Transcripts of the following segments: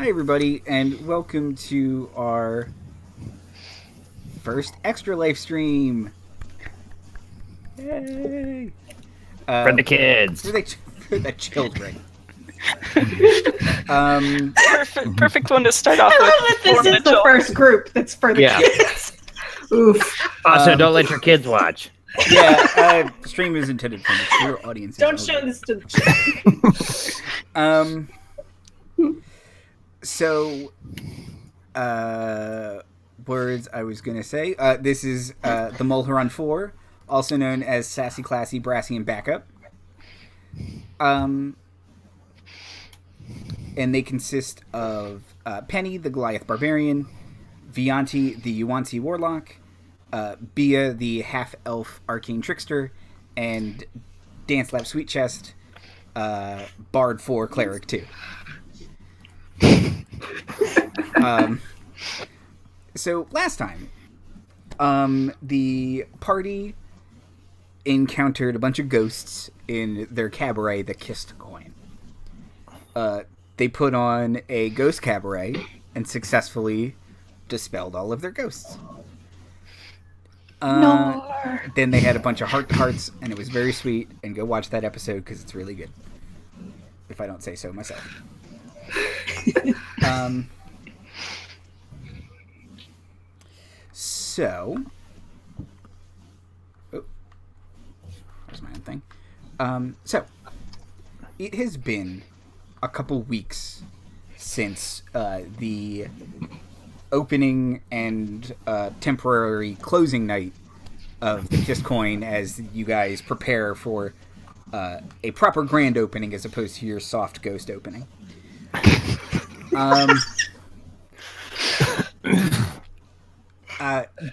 Hi, everybody, and welcome to our first Extra Life stream. Yay! For the kids. For the children. Perfect one to start off with. This is the first group that's for the kids. Oof. Also, don't let your kids watch. Yeah, stream is intended for mature audiences. Don't show this to the children. So, words I was going to say. This is the Mulheron 4, also known as Sassy, Classy, Brassy, and Backup. And they consist of Penny, the Goliath Barbarian, Vianti, the Yuan-ti Warlock, Bia, the half-elf Arcane Trickster, and Dancelap Sweetchest, Bard 4 Cleric 2. So last time, the party encountered a bunch of ghosts in their cabaret, the Kissed Coin. They put on a ghost cabaret and successfully dispelled all of their ghosts. Then they had a bunch of heart-to-hearts, and it was very sweet, and go watch that episode because it's really good. If I don't say so myself. So, there's my own thing. So, it has been a couple weeks since the opening and temporary closing night of the Kissed Coin, as you guys prepare for a proper grand opening as opposed to your soft ghost opening.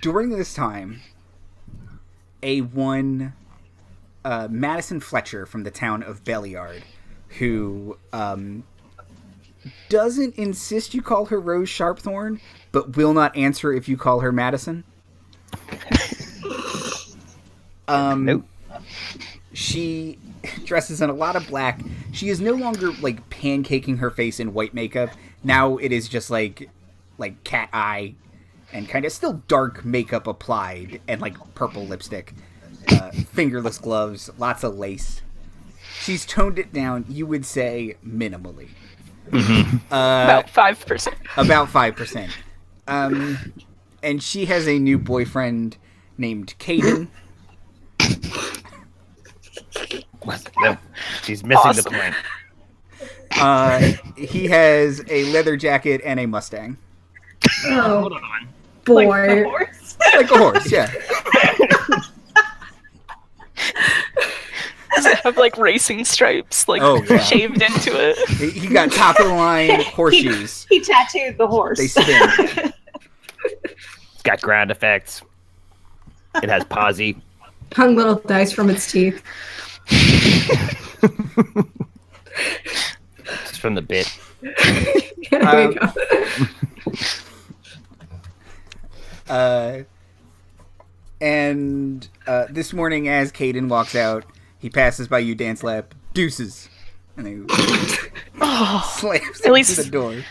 During this time, Madison Fletcher from the town of Belliard, who doesn't insist you call her Rose Sharpthorn, but will not answer if you call her Madison. Nope. She dresses in a lot of black. She is no longer like pancaking her face in white makeup. Now it is just like cat eye and kind of still dark makeup applied and like purple lipstick, fingerless gloves, lots of lace. She's toned it down, you would say, minimally. Mm-hmm. About 5%. About 5%. And she has a new boyfriend named Caden. No, she's missing the point. He has a leather jacket and a Mustang. Oh, Hold on. boy. Like a horse? Like a horse, yeah. Does it have like racing stripes shaved into it? He got top of the line horseshoes. He tattooed the horse. They spin. It's got ground effects. It has posy. Hung little dice from its teeth. Just from the bit. There you go. And this morning, as Caden walks out, he passes by you, Dancelap, deuces, and he slams into the door.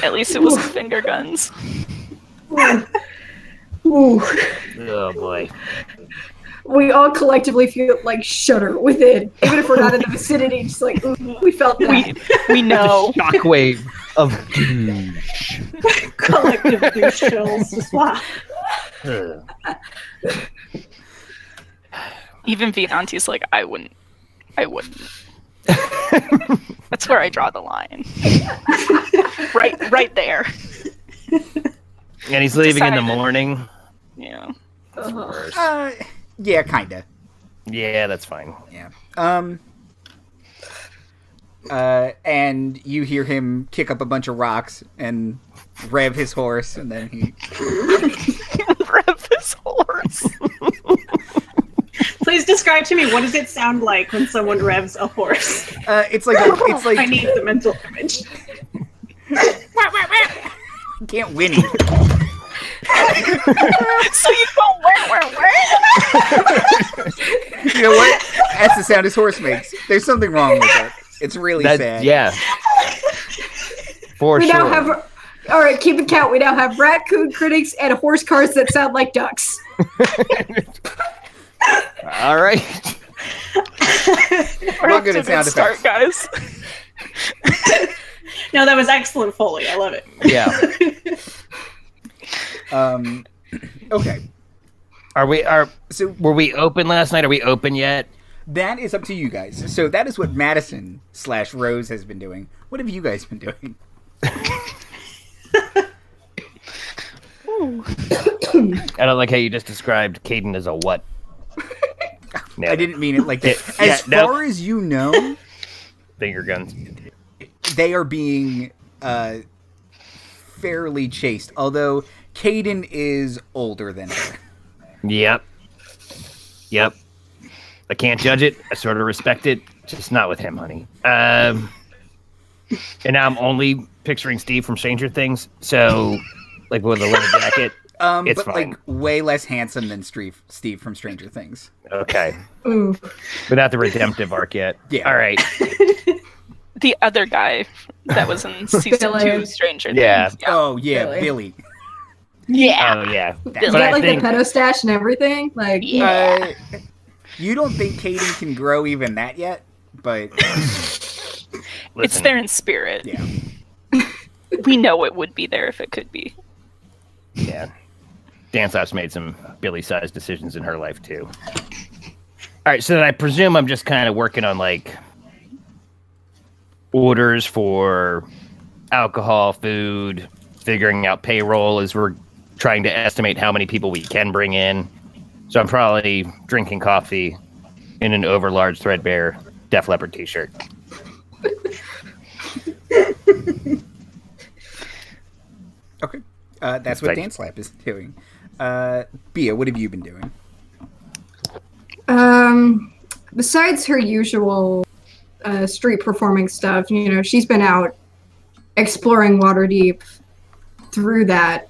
At least it wasn't finger guns. Ooh. Oh boy. We all collectively feel like shudder within, even if we're not in the vicinity. Just like we felt that. We know. Shockwave of douche. Collective douche chills. Wow. Even Vianti's like, I wouldn't. That's where I draw the line. Right there. And he's leaving in the morning. Yeah. That's worse. Yeah, kinda. Yeah, that's fine. Yeah. And you hear him kick up a bunch of rocks and rev his horse, and then he Rev his horse. Please describe to me, what does it sound like when someone revs a horse? it's like I need the mental image. Can't whinny. So you go where? You know what? That's the sound his horse makes. There's something wrong with it. It's really sad. Yeah. For We sure. now have. All right, keep it count. We now have raccoon critics and horse cars that sound like ducks. All right. We're off good to at a good sound start, guys. No, that was excellent Foley. I love it. Yeah. Okay. Were we open last night? Are we open yet? That is up to you guys. So that is what Madison/Rose has been doing. What have you guys been doing? I don't like how you just described Caden as a what. I didn't mean it like that. Yeah, As far as you know, finger guns. they are being fairly chased. Although Caden is older than her. Yep. I can't judge it. I sort of respect it. Just not with him, honey. And now I'm only picturing Steve from Stranger Things. So, like with a leather jacket. It's but fine. like way less handsome than Steve from Stranger Things. Okay. Ooh. Without the redemptive arc yet. Yeah. All right. The other guy that was in season Billy. 2 Stranger Yeah. Things. Oh yeah, Really? Billy. Yeah. Oh yeah. Is But that I like think the pedo stash and everything? Like, Yeah. You don't think Caden can grow even that yet, but It's listen, there in spirit. yeah. We know it would be there if it could be. Yeah. Dancelap's made some Billy-sized decisions in her life too. All right, so then I presume I'm just kind of working on like orders for alcohol, food, figuring out payroll as we're trying to estimate how many people we can bring in. So I'm probably drinking coffee in an overlarge threadbare Def Leppard t-shirt. Okay. That's what Dancelap is doing. Bia, what have you been doing? Besides her usual street performing stuff, she's been out exploring Waterdeep through that.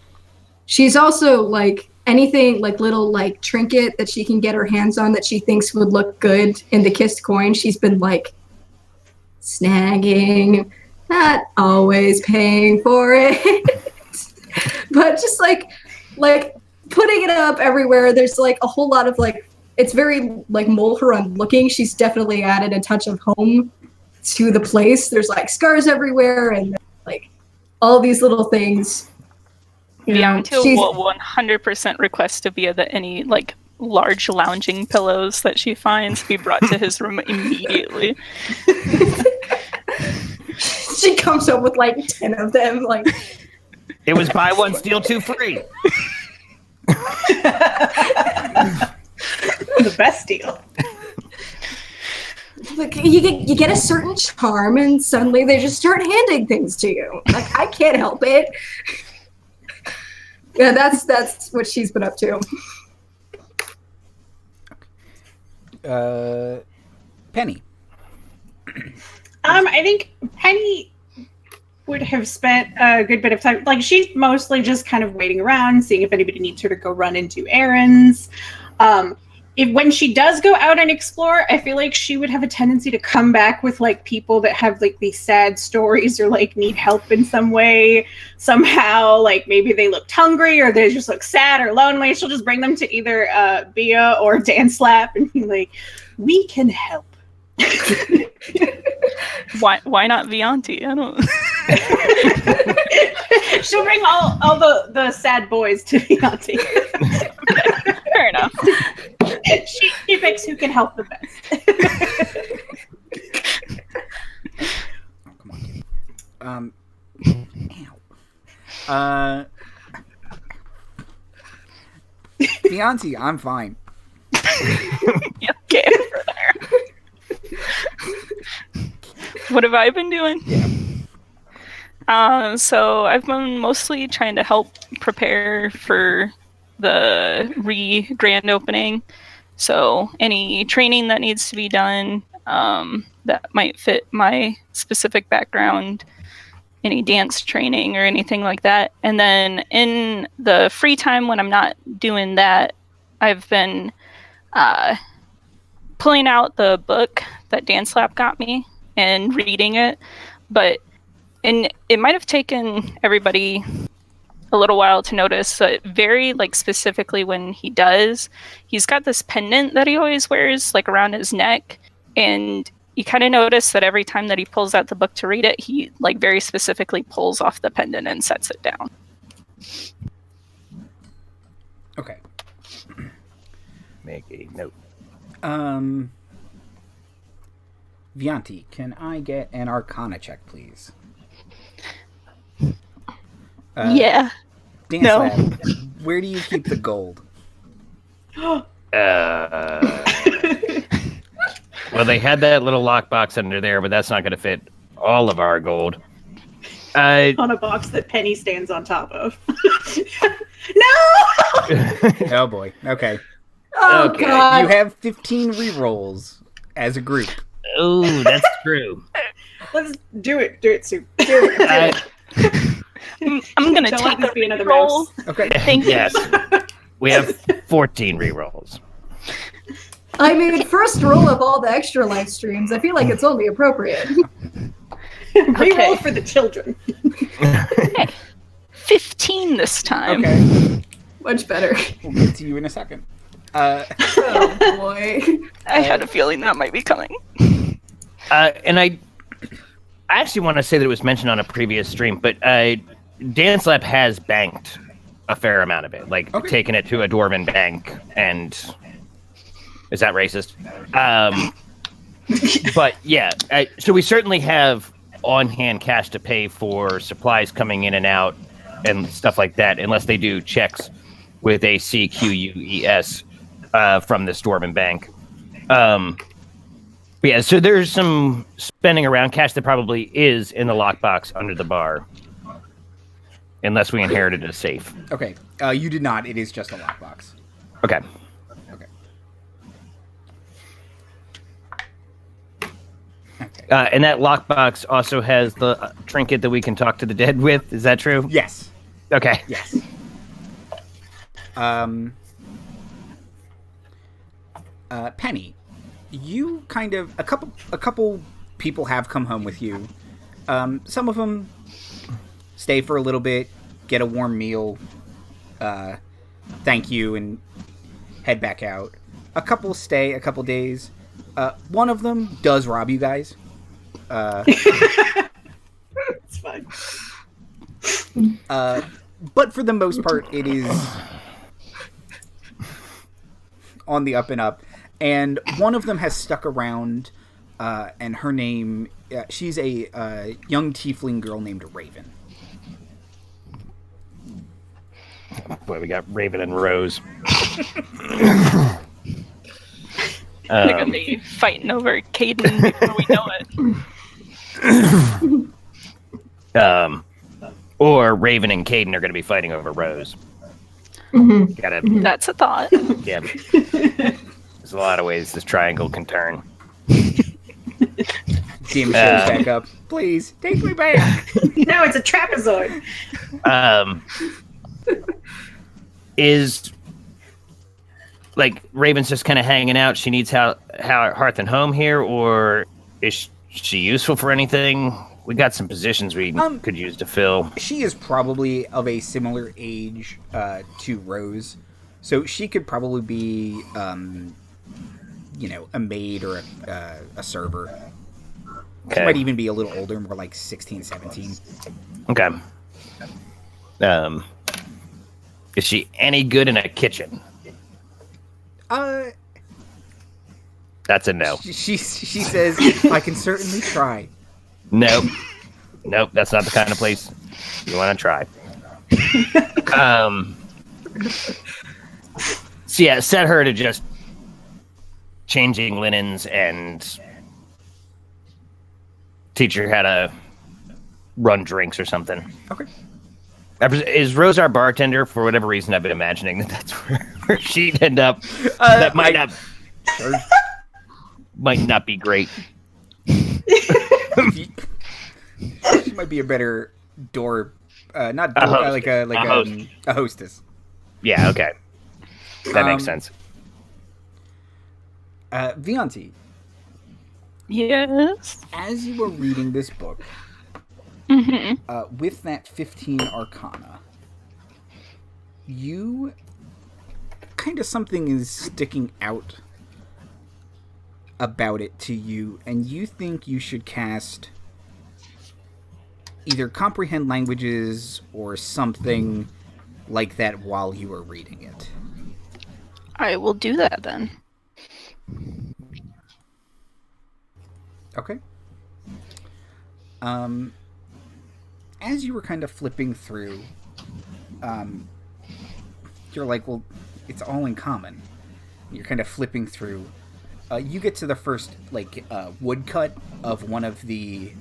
She's also like anything like little like trinket that she can get her hands on that she thinks would look good in the kissed coin. She's been like snagging, not always paying for it, but just like putting it up everywhere. There's like a whole lot of like, it's very like Mulheron looking. She's definitely added a touch of home to the place. There's like scars everywhere and like all these little things. Vianti will 100% request to Via that any like large lounging pillows that she finds be brought to his room immediately. She comes up with like 10 of them. Like, It was buy one, steal two free. The best deal. like you get a certain charm and suddenly they just start handing things to you. Like, I can't help it. Yeah, that's what she's been up to. Penny. I think Penny would have spent a good bit of time. Like, she's mostly just kind of waiting around, seeing if anybody needs her to go run and do errands. When she does go out and explore, I feel like she would have a tendency to come back with like people that have like these sad stories or like need help in some way somehow. Like maybe they looked hungry or they just look sad or lonely. She'll just bring them to either Bia or Dancelap and be like, "We can help." Why not Vianti? I don't. She'll bring all the sad boys to Vianti. Okay, fair enough. She picks who can help the best. Oh, come on. Vianti, I'm fine. Yeah, okay, over there. What have I been doing? Yeah. So I've been mostly trying to help prepare for the grand opening. So any training that needs to be done that might fit my specific background, any dance training or anything like that. And then in the free time when I'm not doing that, I've been pulling out the book that Dancelap got me and reading it. But And it might have taken everybody a little while to notice that very specifically when he does, he's got this pendant that he always wears around his neck, and you kind of notice that every time that he pulls out the book to read it, he very specifically pulls off the pendant and sets it down. Okay. Make a note. Vianti, can I get an Arcana check, please? Yeah. Dancelap, where do you keep the gold? Well, they had that little lockbox under there, but that's not going to fit all of our gold. On a box that Penny stands on top of. No! Oh boy. Okay. Oh, Okay. God. You have 15 rerolls as a group. Oh, that's true. Let's do it. Do it, Sue. I'm gonna Don't take let this a be another roll. mouse. Okay. Thank you. Yes. We have 14 rerolls. I mean, first roll of all the extra live streams. I feel like it's only appropriate. Reroll for the children. 15 this time. Okay. Much better. We'll get to you in a second. Oh boy. I had a feeling that might be coming. And I actually want to say that it was mentioned on a previous stream, but Dancelap has banked a fair amount of it, taken it to a dwarven bank, and is that racist? But yeah, so we certainly have on-hand cash to pay for supplies coming in and out and stuff like that, unless they do checks with a CQUES from this dwarven bank. Yeah, so there's some spending around cash that probably is in the lockbox under the bar. Unless we inherited a safe. Okay. You did not. It is just a lockbox. Okay. Okay. And that lockbox also has the trinket that we can talk to the dead with. Is that true? Yes. Okay. Yes. Penny, you kind of a couple people have come home with you. Some of them stay for a little bit, get a warm meal, thank you, and head back out. A couple stay a couple days. One of them does rob you guys. It's fine. But for the most part, it is on the up and up. And one of them has stuck around, and her name, she's a young tiefling girl named Raven. Boy, we got Raven and Rose. They're gonna be fighting over Caden before we know it. Or Raven and Caden are going to be fighting over Rose. Mm-hmm. Gotta, That's a thought. yeah. There's a lot of ways this triangle can turn. DM shows back up. Please, take me back. No, it's a trapezoid. Is Raven's just kind of hanging out? She needs hearth and home here, or is she useful for anything? We got some positions we could use to fill. She is probably of a similar age to Rose, so she could probably be, a maid or a server. Okay. She might even be a little older, more like 16, 17. Okay. Is she any good in a kitchen? That's a no. She says, I can certainly try. Nope. Nope, that's not the kind of place you want to try. So yeah, set her to just changing linens and teach her how to run drinks or something. Okay. Is Rose our bartender? For whatever reason, I've been imagining that's where she'd end up. That might not be great. She might be a better door, not door, host. a hostess. Yeah, okay. That makes sense. Vianti, Yes. as you were reading this book, With that 15 Arcana, you kind of something is sticking out about it to you, and you think you should cast either comprehend languages or something like that while you are reading it. I will do that then. Okay. As you were kind of flipping through, you're like, well, it's all in common. You're kind of flipping through. You get to the first, woodcut of one of the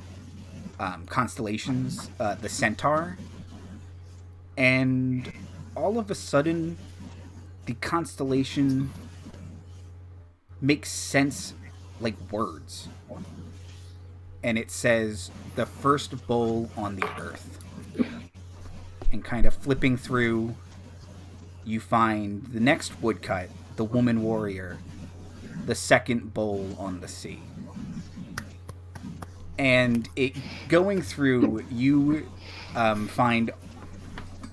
constellations, the Centaur, and all of a sudden, the constellation makes sense like words. And it says, the first bowl on the earth. And kind of flipping through, you find the next woodcut, the woman warrior, the second bowl on the sea. And it going through, you find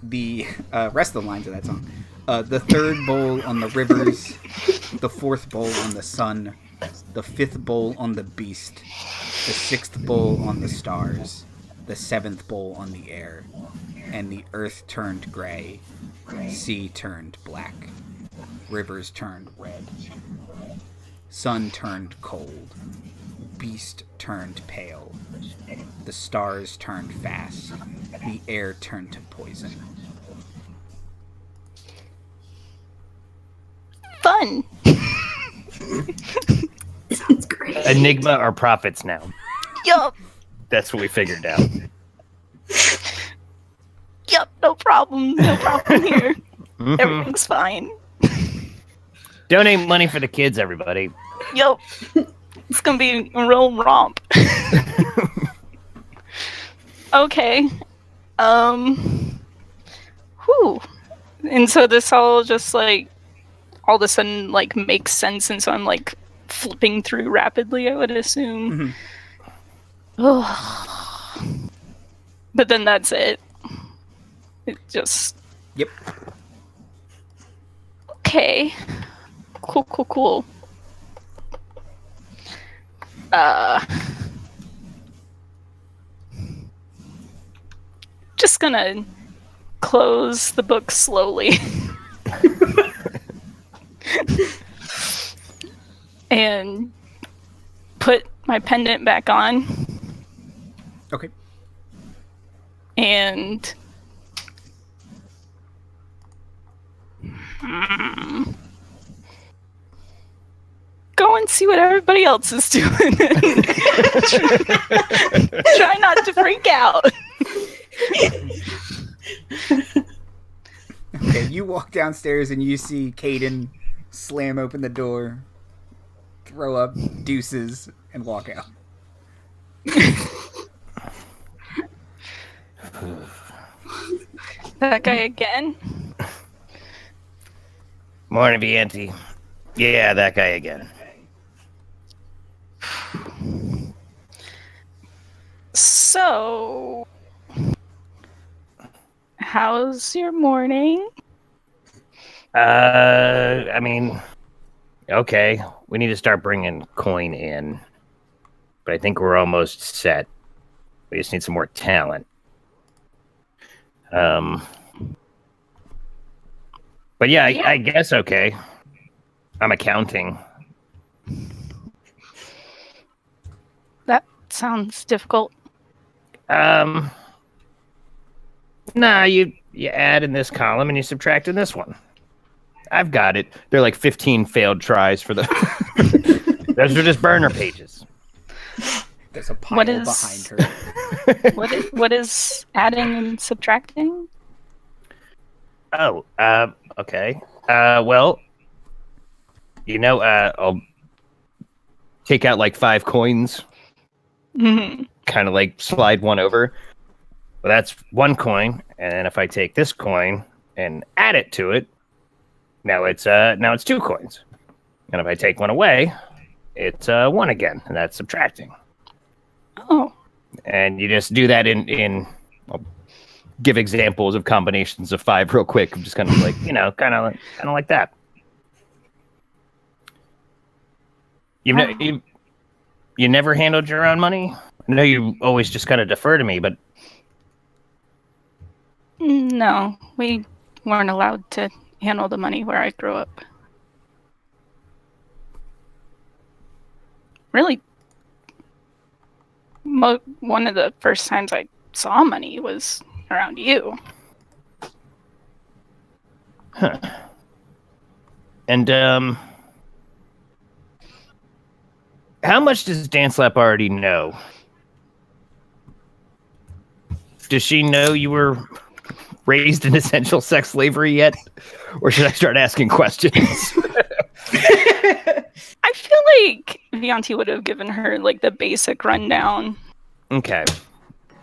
the rest of the lines of that song. The third bowl on the rivers, the fourth bowl on the sun, the fifth bowl on the beast, the sixth bowl on the stars, the seventh bowl on the air, and the earth turned gray, sea turned black, rivers turned red, sun turned cold, beast turned pale, the stars turned fast, the air turned to poison. Fun! It's great. Enigma are prophets now. Yup! That's what we figured out. Yup, no problem. No problem here. Mhm. Everything's fine. Donate money for the kids, everybody. Yup. It's gonna be a real romp. Okay. Whew. And so this all just all of a sudden makes sense, and so I'm flipping through rapidly, I would assume. Mm-hmm. But then that's it. It just... Yep. Okay. Cool. Just gonna close the book slowly. And put my pendant back on. Okay. And go and see what everybody else is doing. Try not to freak out. Okay, you walk downstairs and you see Caden slam open the door, throw up deuces, and walk out. That guy again? Morning, Vianti. Yeah, that guy again. So, how's your morning? I mean, okay. We need to start bringing coin in. But I think we're almost set. We just need some more talent. But yeah, I guess okay. I'm accounting. That sounds difficult. Nah, you add in this column and you subtract in this one. I've got it. They're like 15 failed tries for the... Those are just burner pages. There's a pile behind her. What is adding and subtracting? Oh, okay. Well, I'll take out like 5 coins. Mm-hmm. Kind of like slide one over. Well, that's 1 coin, and then if I take this coin and add it to it, now it's 2 coins. And if I take one away, it's 1 again, and that's subtracting. Oh. And you just do that in I'll give examples of combinations of 5 real quick. I'm just kind of like, kind of like that. You never handled your own money? I know you always just kind of defer to me, but... No, we weren't allowed to handle the money where I grew up. Really, one of the first times I saw money was around you. Huh. And, how much does Dancelap already know? Does she know you were raised in essential sex slavery yet? Or should I start asking questions? I feel like Vianti would have given her like the basic rundown. Okay.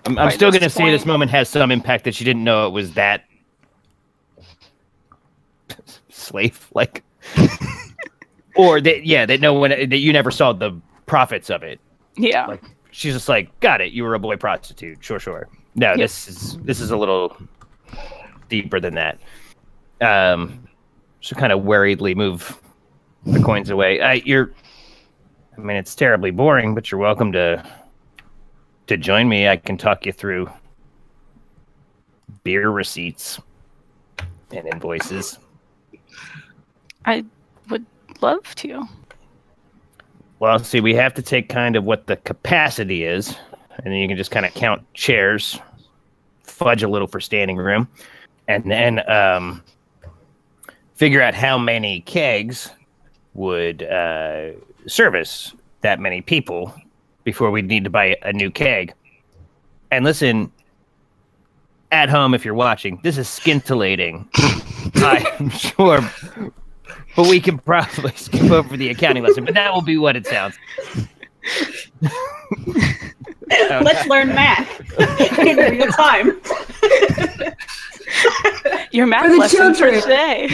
I'm still going to say this moment has some impact that she didn't know it was that slave-like. Or that you never saw the profits of it. Yeah. Like, she's just like, got it, you were a boy prostitute. Sure. No, yep. This is a little deeper than that. So kind of worriedly move the coins away. It's terribly boring, but you're welcome to join me. I can talk you through beer receipts and invoices. I would love to. Well, see, we have to take kind of what the capacity is, and then you can just kind of count chairs, fudge a little for standing room, and then figure out how many kegs would service that many people before we'd need to buy a new keg. And listen, at home, if you're watching, this is scintillating, I'm sure, but we can probably skip over the accounting lesson, but that will be what it sounds. Let's learn math in real time. Your math For the lesson for children. today.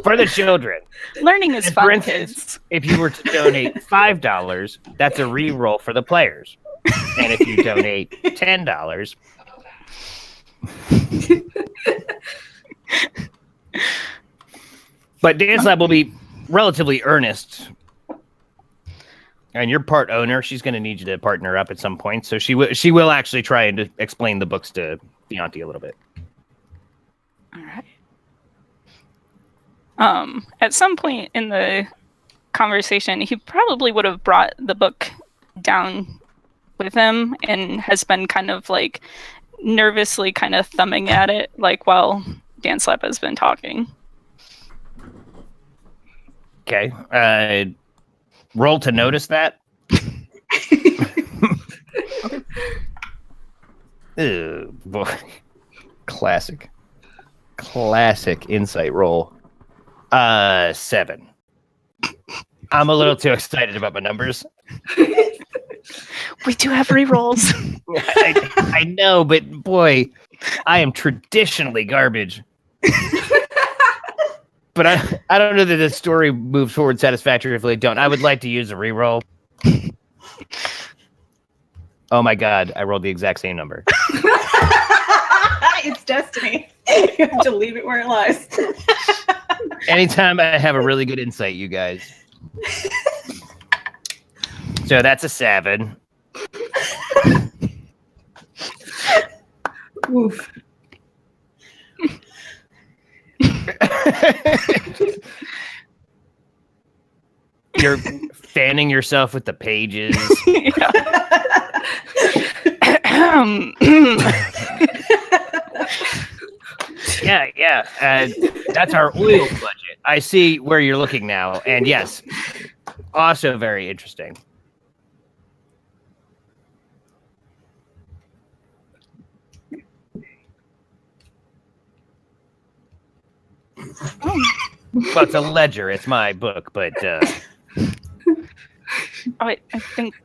For the children. Learning is And fun, for instance, kids. if you were to donate $5, that's a re-roll for the players. And if you donate $10... But Dancelap will be relatively earnest. And you're part owner. She's going to need you to partner up at some point. So she will actually try and explain the books to Vianti a little bit. All right. At some point in the conversation, he probably would have brought the book down with him and has been kind of like nervously kind of thumbing at it, like while Dancelap has been talking. Okay. Roll to notice that. Oh, boy. Classic insight roll. 7. I'm a little too excited about my numbers. We do have re-rolls. I know, but boy, I am traditionally garbage. But I don't know that the story moves forward satisfactorily if they don't. I would like to use a reroll. Oh my god, I rolled the exact same number. It's destiny. You have to leave it where it lies. Anytime I have a really good insight, you guys. So that's a 7. Oof. You're fanning yourself with the pages. Yeah. That's our oil budget. I see where you're looking now. And yes, also very interesting. Well, it's a ledger. It's my book, but... Oh, wait, I think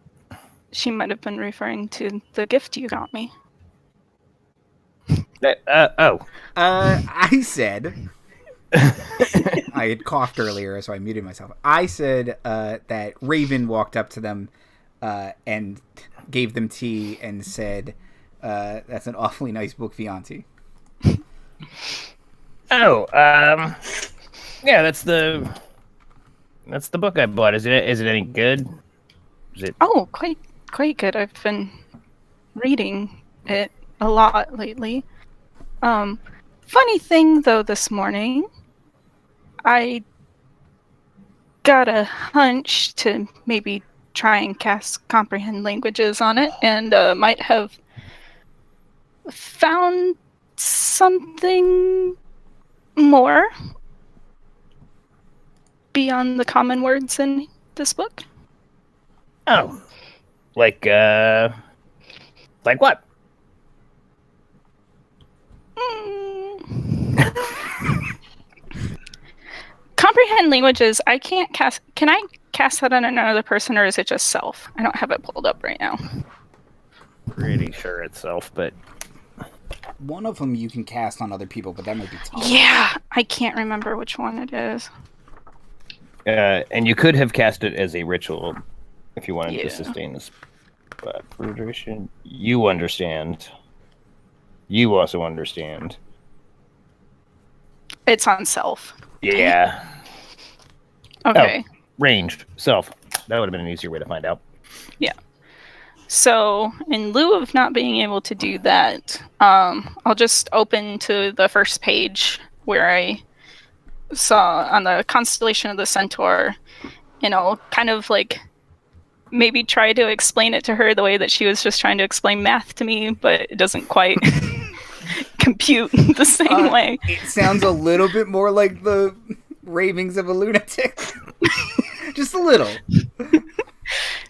she might have been referring to the gift you got me. I said... I had coughed earlier, so I muted myself. I said that Raven walked up to them and gave them tea and said, "That's an awfully nice book, Vianti." Oh, yeah, that's the book I bought. Is it any good? Is it? Oh, quite good. I've been reading it a lot lately. Funny thing though, this morning I got a hunch to maybe try and cast comprehend languages on it, and might have found something more beyond the common words in this book. Oh, like what? Comprehend languages. I can't cast. Can I cast that on another person, or is it just self? I don't have it pulled up right now. Pretty sure it's self, but One of them you can cast on other people, but that might be tough. Yeah, I can't remember which one it is. and you could have cast it as a ritual if you wanted Yeah. to sustain this. But for duration, you understand. You also understand. It's on self. Yeah. Okay. Oh, ranged self. That would have been an easier way to find out. So, in lieu of not being able to do that, I'll just open to the first page where I saw on the constellation of the Centaur, and I'll kind of like maybe try to explain it to her the way that she was just trying to explain math to me, but it doesn't quite compute the same way. It sounds a little bit more like the ravings of a lunatic. Just a little.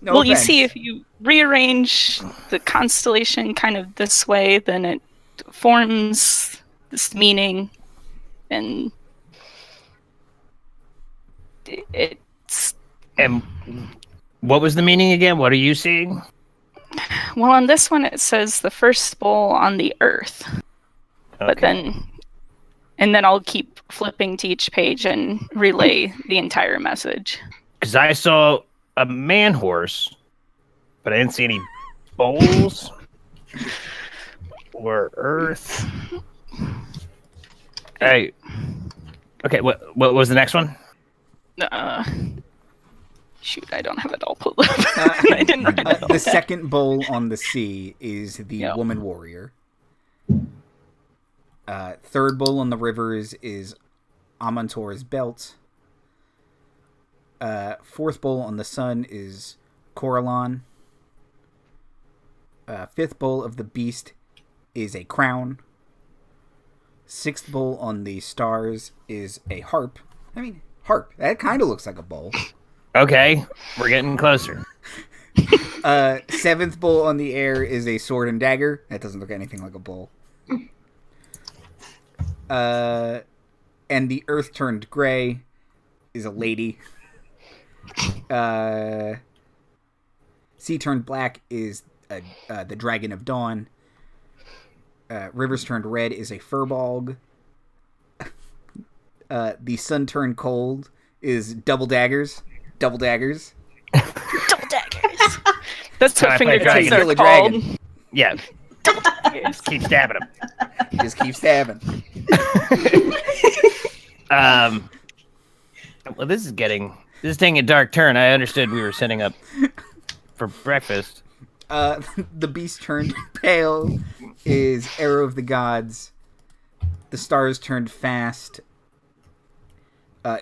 No Well, you offense. see, if you rearrange the constellation kind of this way, then it forms this meaning, and it's... And what was the meaning again? What are you seeing? Well, on this one, it says the first bowl on the earth. But then I'll keep flipping to each page and relay the entire message. Because I saw a man horse, but I didn't see any bowls or earth. Hey. Okay, what was the next one? Shoot, I don't have it all pulled up. I didn't write it all The down. second bowl on the sea is the Yep. woman warrior. Third bowl on the rivers is Amontor's belt. Fourth bowl on the sun is Coralon. Fifth bowl of the beast is a crown. Sixth bowl on the stars is a harp. I mean, harp. That kind of looks like a bowl. Okay, we're getting closer. Seventh bowl on the air is a sword and dagger. That doesn't look anything like a bowl. And the earth turned gray is a lady. Sea turned black is the dragon of dawn. Rivers turned red is a furbolg. The sun turned cold is double daggers. Double daggers. Double daggers. That's How I what play fingertips dragon. are Kill a called. dragon. Yeah, Double daggers. keep stabbing him. You just keep stabbing. Well, this is taking a dark turn. I understood we were setting up for breakfast. The beast turned pale is arrow of the gods. The stars turned fast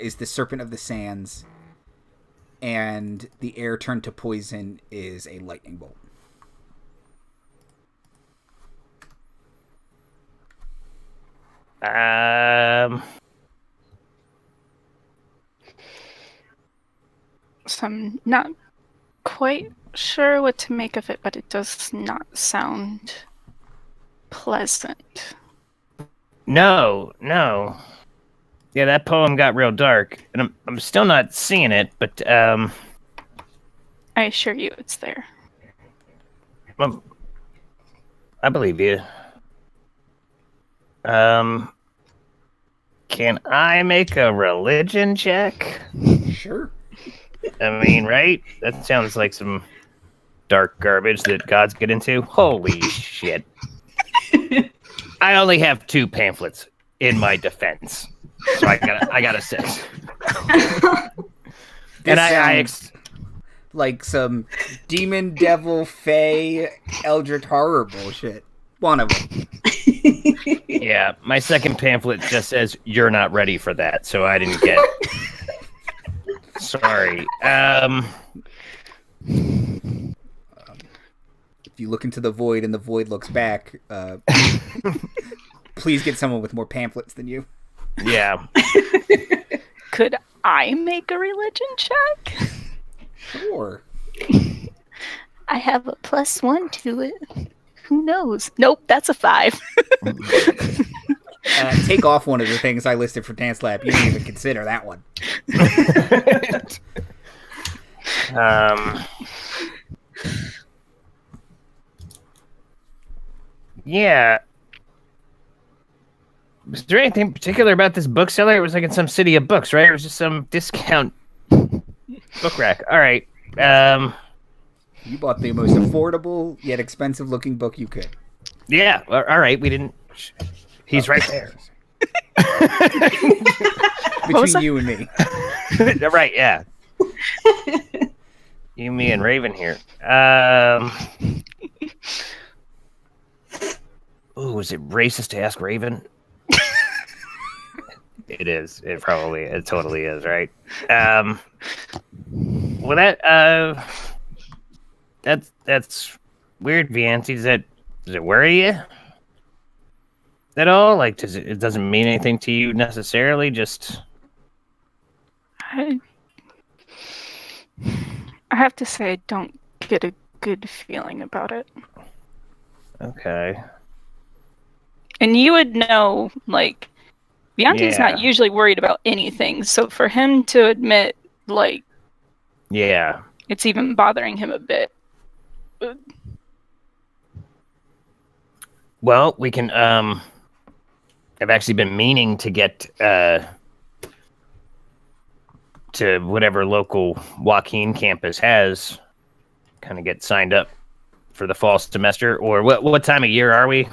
is the serpent of the sands. And the air turned to poison is a lightning bolt. So I'm not quite sure what to make of it, but it does not sound pleasant. No. Yeah, that poem got real dark, and I'm still not seeing it, but I assure you it's there. I believe you. Can I make a religion check? Sure. I mean, right? That sounds like some dark garbage that gods get into. Holy shit. I only have 2 pamphlets in my defense. So I got a 6. And I like some demon, devil, fae, eldritch horror bullshit. One of them. Yeah, my second pamphlet just says you're not ready for that, so I didn't get it. Sorry. If you look into the void and the void looks back, please get someone with more pamphlets than you. Yeah. Could I make a religion check? Sure. I have a +1 to it. Who knows? Nope, that's a 5. Take off one of the things I listed for Dancelap. You didn't even consider that one. Yeah. Was there anything particular about this bookseller? It was like in some city of books, right? It was just some discount book rack. All right. You bought the most affordable yet expensive looking book you could. Yeah. All right. We didn't. He's right there. Between you and me. Right. Yeah. You, me, and Raven here. Ooh, is it racist to ask Raven? It is. It totally is, right? Well, that's weird, Vianti. Does it worry you at all? Like, it doesn't mean anything to you necessarily? Just I have to say I don't get a good feeling about it. okay. And you would know, like, Vianti's not usually worried about anything, so for him to admit, like, Yeah. it's even bothering him a bit. Well, we can. I've actually been meaning to get to whatever local Joaquin campus has. Kind of get signed up for the fall semester, or what time of year are we?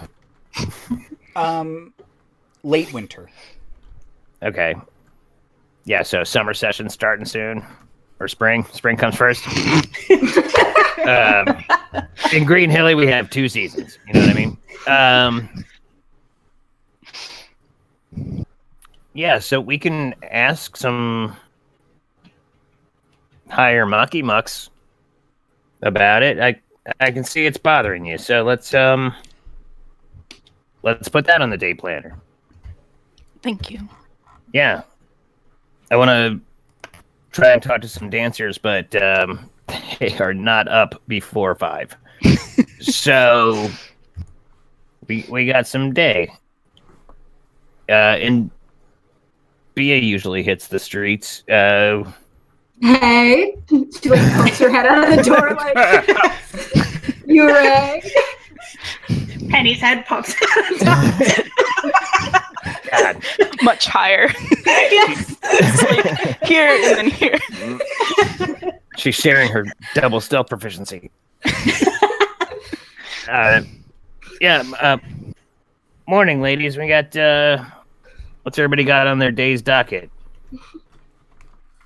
Late winter. Okay. Yeah, so summer session starting soon, or spring. Spring comes first. In Green Hilly, we have 2 seasons. You know what I mean? Yeah, so we can ask some higher Maki Mucks about it. I can see it's bothering you, so let's put that on the day planner. Thank you. Yeah. I want to try and talk to some dancers, but they are not up before 5. So we got some day. And Bia usually hits the streets. Hey, she like pokes her head out of the door like, you right? Penny's head pops out. God. Much higher. Yes. It's like here and then here. She's sharing her double stealth proficiency. Morning, ladies. We got, what's everybody got on their day's docket?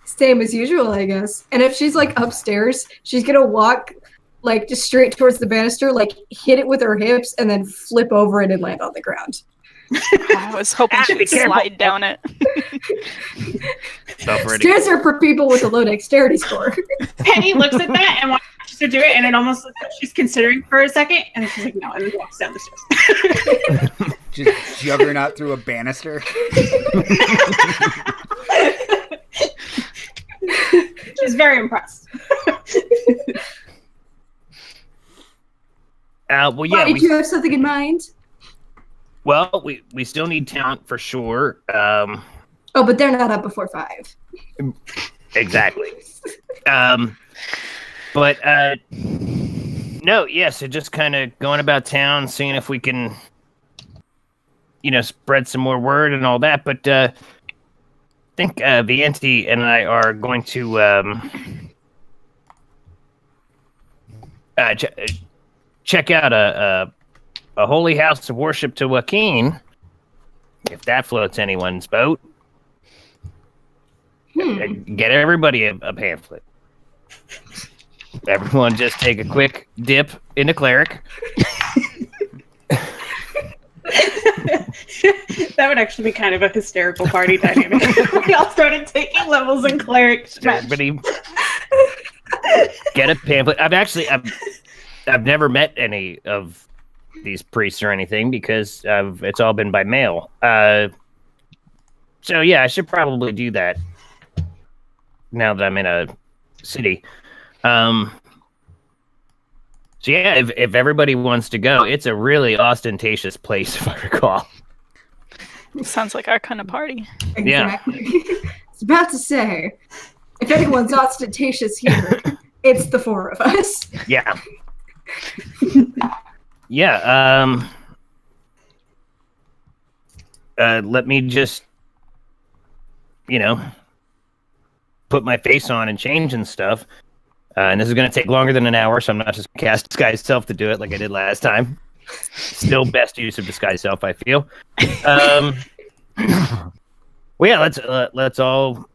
Same as usual, I guess. And if she's like upstairs, she's gonna walk like just straight towards the banister, like hit it with her hips, and then flip over it and land on the ground. I was hoping she would slide down it. Stairs are for people with a low dexterity score. Penny looks at that and watches her do it, and it almost looks like she's considering for a second, and then she's like, no, and then walks down the stairs. Just juggernaut through a banister. She's very impressed. Well, yeah. Did you have something in mind? Well, we still need talent for sure. Oh, but they're not up before 5. Exactly. But no, yeah. So just kind of going about town, seeing if we can, spread some more word and all that. But I think Vianti and I are going to check out a holy house of worship to Joaquin, if that floats anyone's boat. Get everybody a pamphlet. Everyone just take a quick dip into Cleric. That would actually be kind of a hysterical party dynamic. We all started taking levels in Cleric. Everybody get a pamphlet. I've never met any of these priests or anything because it's all been by mail. So yeah, I should probably do that now that I'm in a city. So yeah, if everybody wants to go, it's a really ostentatious place, if I recall. Sounds like our kind of party. Exactly. I was about to say, if anyone's ostentatious here, it's the four of us. Yeah. Yeah. Let me just, put my face on and change and stuff. And this is going to take longer than an hour, so I'm not just going to cast Disguise Self to do it like I did last time. Still best use of Disguise Self, I feel. Well, yeah, let's all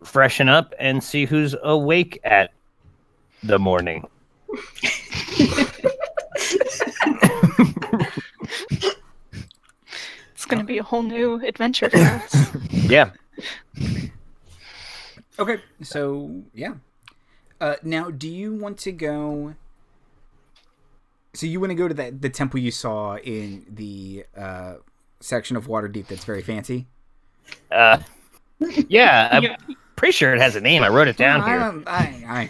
freshen up and see who's awake at the morning. It's going to be a whole new adventure for us. Yeah. Okay, so yeah. Now, do you want to go? So you want to go to the temple you saw in the section of Waterdeep that's very fancy? Yeah, I'm pretty sure it has a name. I wrote it down here. I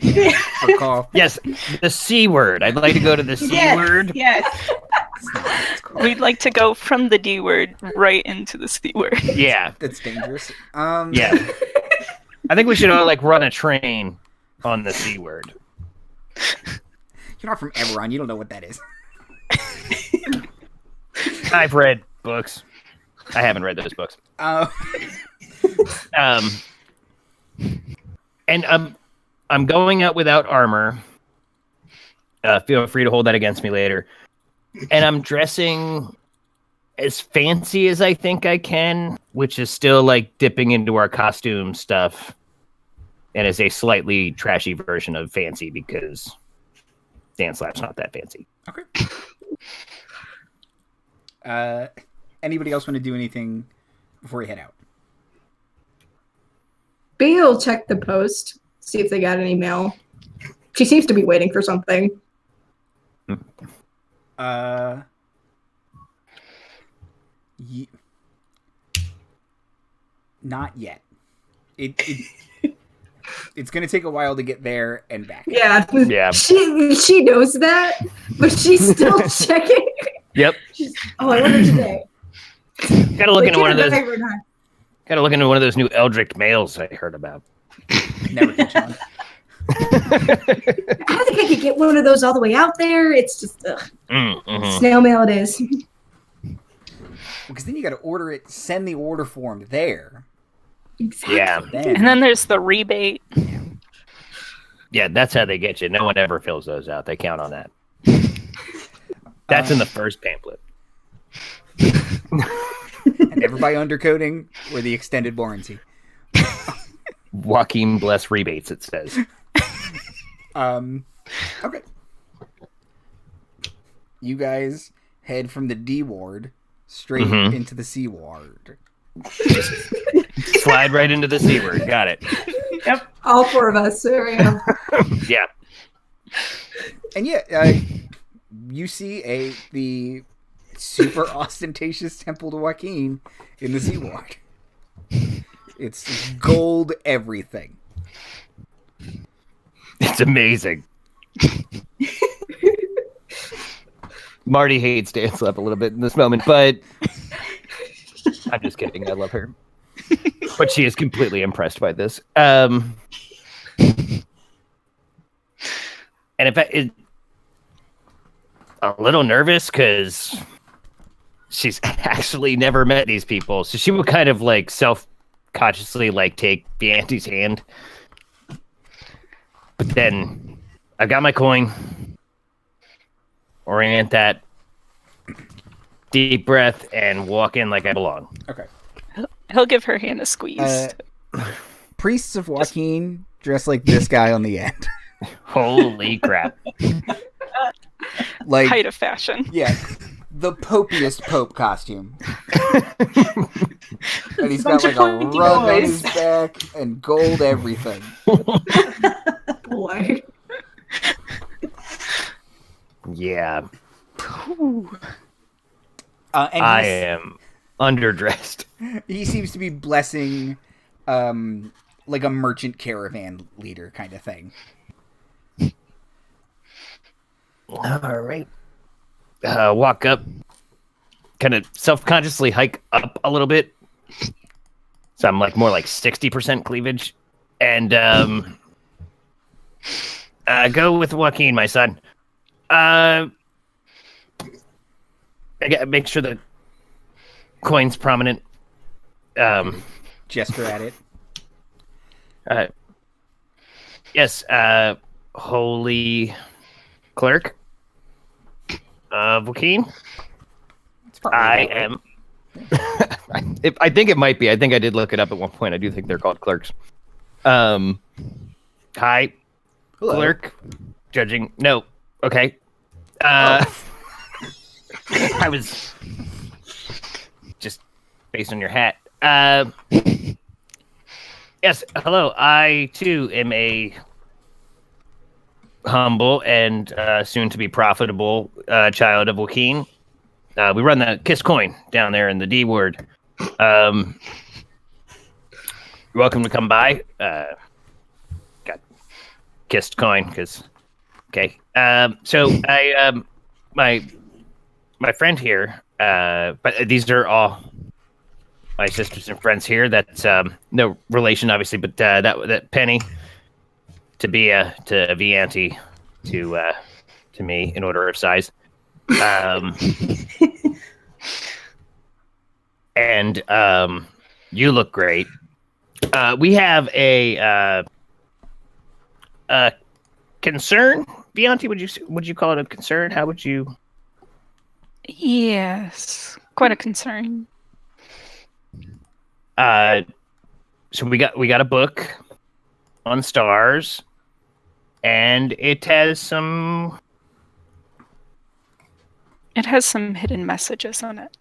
recall. Yes, the C word. I'd like to go to the C word. Yes. We'd like to go from the D word right into the C word. Yeah, That's dangerous. yeah. I think we should all run a train on the C word. You're not from Eberron. You don't know what that is. I've read books. I haven't read those books. And I'm going out without armor. Feel free to hold that against me later. And I'm dressing as fancy as I think I can, which is still dipping into our costume stuff. And is a slightly trashy version of fancy because Dancelap's not that fancy. Okay. Anybody else want to do anything before we head out? B will check the post, see if they got any mail. She seems to be waiting for something. Not yet. It's going to take a while to get there and back. Yeah. Yeah. She knows that, but she's still checking. Yep. I wonder today. Gotta look into one of those. They were not. Gotta look into one of those new Eldritch mails I heard about. Never catch on. I don't think I could get one of those all the way out there. It's just snail mail it is. Because then you got to order it, send the order form there. Exactly. Yeah. And then there's the rebate. Yeah, that's how they get you. No one ever fills those out. They count on that. That's in the first pamphlet. And everybody undercoding or the extended warranty. Joaquin bless rebates, it says. Okay. You guys head from the D ward straight into the C ward. Slide right into the C word. Got it. Yep. All four of us. There we go. Yeah. And yeah, you see the super ostentatious temple to Joaquin in the C ward. It's gold everything. It's amazing. Marty hates Dancelap a little bit in this moment, but I'm just kidding. I love her. But she is completely impressed by this. And in fact, a little nervous because she's actually never met these people. So she would kind of self-consciously take Vianti's hand. But then I've got my coin. Orient that. Deep breath and walk in like I belong. Okay. He'll give her hand a squeeze. Priests of Joaquin dress like this guy on the end. Holy crap. Like Height of fashion. Yeah. The popiest Pope costume. And he's got Bunch like of a pointy rug on boys. his back and gold everything. Boy. Yeah. Ooh. And I am underdressed. he seems to be blessing like a merchant caravan leader kind of thing. All right. Walk up, kind of self-consciously hike up a little bit. So I'm like more like 60% cleavage. And go with Joaquin, my son. I gotta make sure the coin's prominent. Gesture at it. Yes, holy cleric of Joaquin. It's probably I about right. am. I think it might be. I think I did look it up at one point. I do think they're called clerks. Hi, Hello. clerk. Judging. No. Okay. I was just based on your hat. Yes. Hello. I too am a humble and soon to be profitable child of Joaquin. We run the Kiss Coin down there in the D word. You're welcome to come by. Got kissed coin because. Okay. So I my friend here. But these are all my sisters and friends here. That's no relation, obviously, but that Penny to be to Vianti to me in order of size. And you look great. We have a concern, Vianti. Would you call it a concern? How would you? Yes, quite a concern. So we got a book on stars, and it has some. It has some hidden messages on it.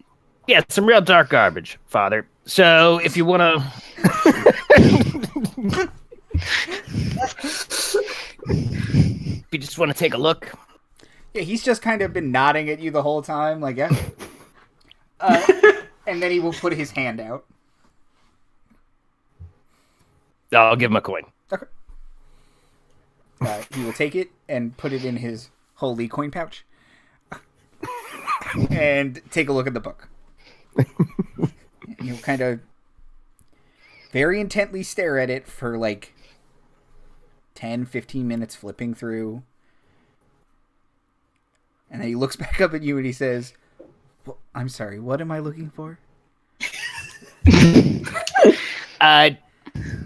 Yeah, some real dark garbage, Father. So if you want to... if you just want to take a look. Yeah, he's just kind of been nodding at you the whole time, like, yeah. And then he will put his hand out. I'll give him a coin. Okay. He will take it and put it in his holy coin pouch. And take a look at the book. And he'll kind of very intently stare at it for like 10, 15 minutes, flipping through. And then he looks back up at you and he says, well, I'm sorry, what am I looking for?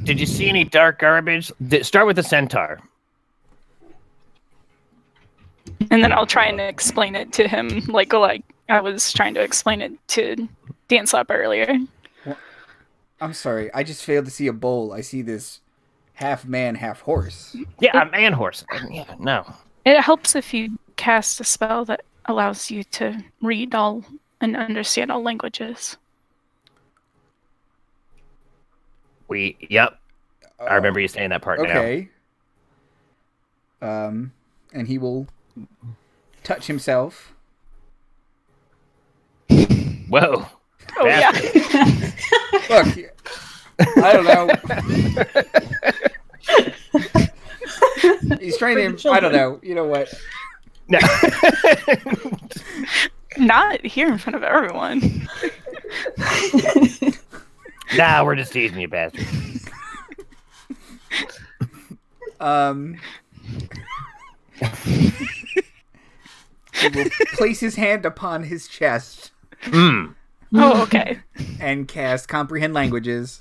Did you see any dark garbage? Start with the centaur. And then I'll try and explain it to him like I was trying to explain it to Dancelap earlier. Well, I'm sorry, I just failed to see a bull. I see this half man, half horse. Yeah, a man horse. Yeah, no. It helps if you cast a spell that allows you to read all and understand all languages. Yep. I remember you saying that part now. Okay. And he will touch himself. Whoa. Oh, yeah. Look, I don't know. He's trying to. I don't know. You know what? No. Not here in front of everyone. Nah, we're just teasing you, bastard. He will place his hand upon his chest Mm. Oh, okay. and cast Comprehend Languages.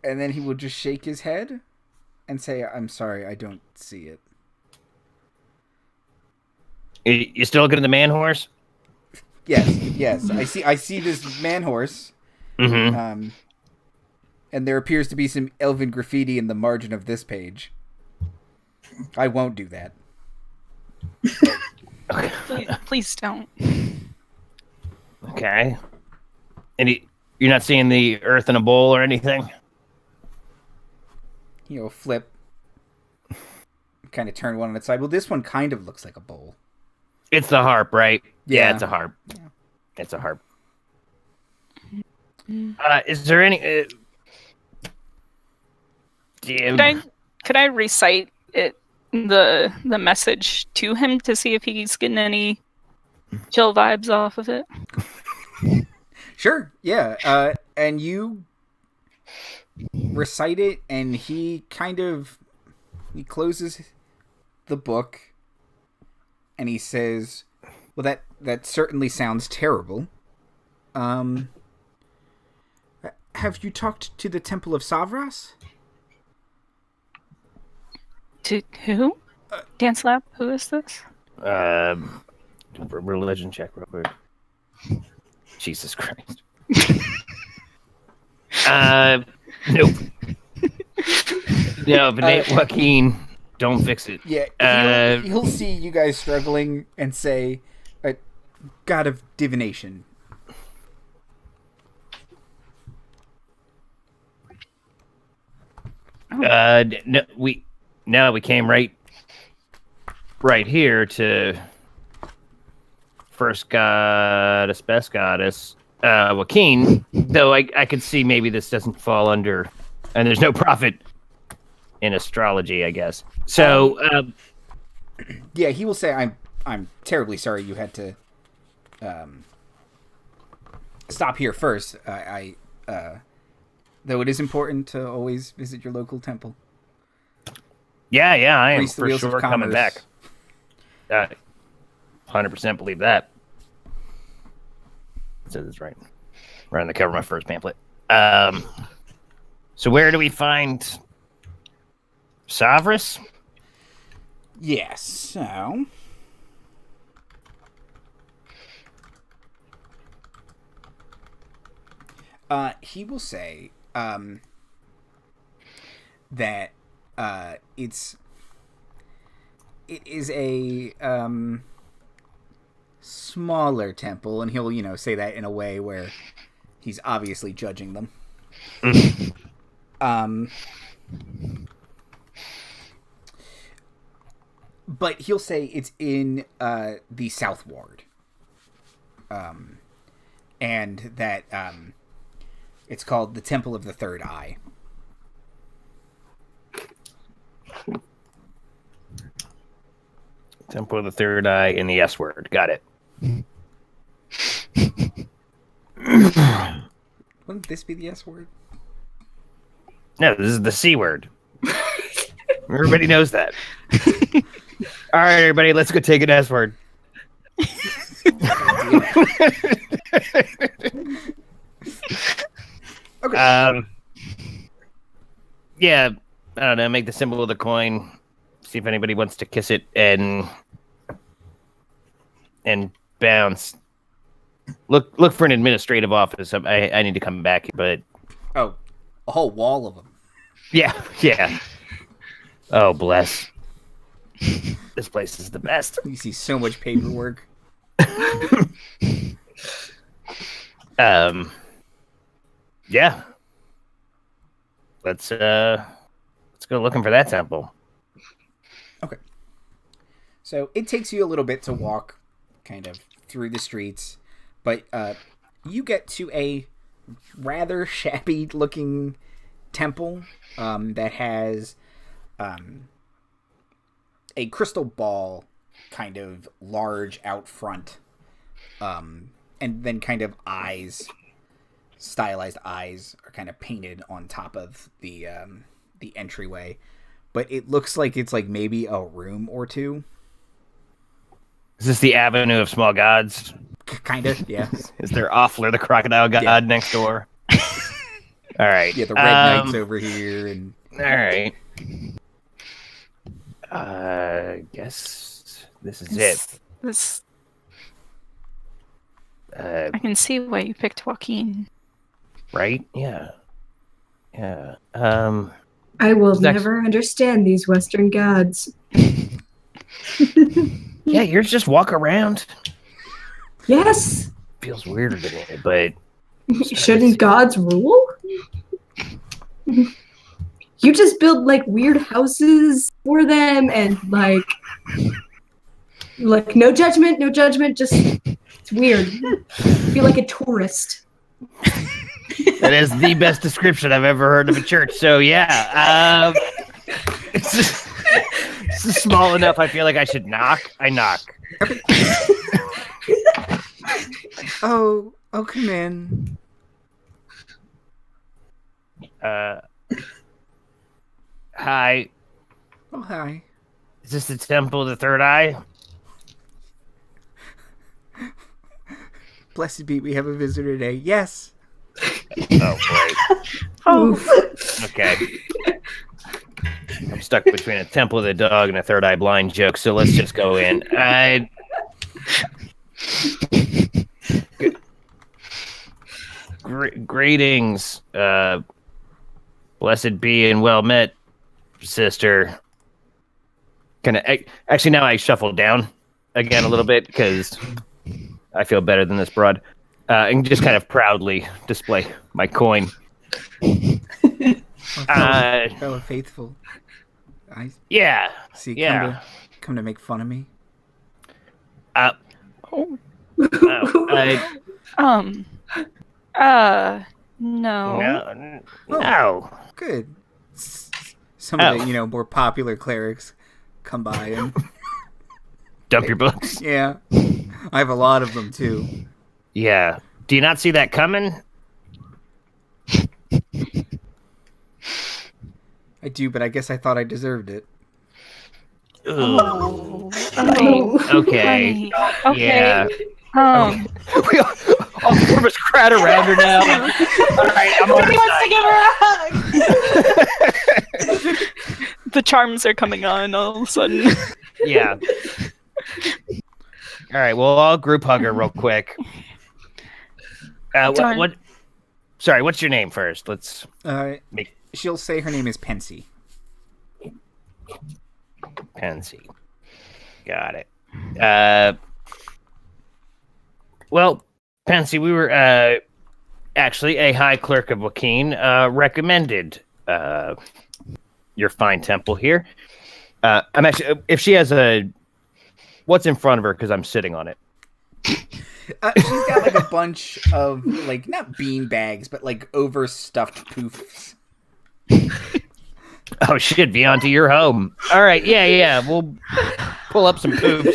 And then he will just shake his head and say, "I'm sorry, I don't see it." You still looking at the man horse? Yes. I see this man horse. Mm-hmm. And there appears to be some elven graffiti in the margin of this page. I won't do that. Please don't. Okay. And you're not seeing the earth in a bowl or anything? Flip. Kind of turn one on its side. Well, this one kind of looks like a bowl. It's the harp, right? Yeah. It's a harp. Yeah. It's a harp. Is there any... Could I recite it, the message to him to see if he's getting any chill vibes off of it? Sure, yeah. And you recite it, and he closes the book, and he says, "Well, that certainly sounds terrible. Have you talked to the Temple of Zephyros?" To who? Dancelap? Who is this? Religion check real quick. Jesus Christ. Nope. No, but Joaquin, don't fix it. Yeah, he'll see you guys struggling and say, "God of divination." No, we came right here to first goddess, best goddess, Joaquin. Though I could see maybe this doesn't fall under, and there's no profit in astrology, I guess. So, yeah, he will say, "I'm terribly sorry you had to stop here first. Though it is important to always visit your local temple." Yeah, I am Grease the for wheels of sure coming commerce. back. 100% believe that. It says it's right on the cover of my first pamphlet. So where do we find Zephyros? Yes, so he will say that it is a smaller temple, and he'll say that in a way where he's obviously judging them. But he'll say it's in the South Ward, and that it's called the Temple of the Third Eye. Temple of the Third Eye in the S word. Got it. Wouldn't this be the S word? No, this is the C word. Everybody knows that. All right, everybody, let's go take an S word. Okay. Yeah, I don't know. Make the symbol of the coin. See if anybody wants to kiss it and bounce. Look for an administrative office. I need to come back, but Oh, a whole wall of them. yeah. Oh, bless. This place is the best. You see so much paperwork. Yeah. Let's go looking for that temple. Okay. So it takes you a little bit to walk kind of through the streets, but you get to a rather shabby looking temple that has a crystal ball kind of large out front, and then kind of stylized eyes are kind of painted on top of the entryway, but it looks like it's like maybe a room or two. Is this the Avenue of Small Gods? Kind of, yeah. Is there Offler, the crocodile god, next door? All right. Yeah, the Red Knight's over here, and all right. Guess this is it. This Uh, I can see why you picked Joaquin. right? Yeah. Yeah. I will Zax- never understand these Western gods. Yeah, yours just walk around. Yes. Feels weirder to me, but Shouldn't gods rule? You just build like weird houses for them and like no judgment, just it's weird. I feel like a tourist. that is the best description I've ever heard of a church. So yeah, it's just small enough. I feel like I should knock. I knock. Oh, come in. Hi. Oh, hi. Is this the Temple of the Third Eye? Blessed be, we have a visitor today. Yes. Oh, boy. Okay. I'm stuck between a Temple of the Dog and a Third Eye Blind joke, so let's just go in. Greetings. Blessed be and well met, sister. Actually, now I shuffle down again a little bit because I feel better than this broad. And just kind of proudly display my coin. Fellow faithful. Yeah. See, Yeah. come to make fun of me. No. No. Good. Some of the, more popular clerics come by and Dump your books. yeah. I have a lot of them too. Yeah. Do you not see that coming? I do, but I guess I thought I deserved it. Oh. Okay. Okay. Yeah. We all four of us crowd around her now. All right, I'm on Wants to give her a hug. The charms are coming on all of a sudden. Yeah. All right, well, I'll group hug her real quick. What? Sorry, what's your name first? Let's make She'll say her name is Pensy. Pansy. Got it. Well, Pansy, we were actually a high clerk of Joaquin recommended your fine temple here. I'm actually, if she has what's in front of her, because I'm sitting on it. She's got like a bunch of like not bean bags, but like overstuffed poofs. Oh shit, Vianti, you're home. All right, yeah, we'll pull up some poofs.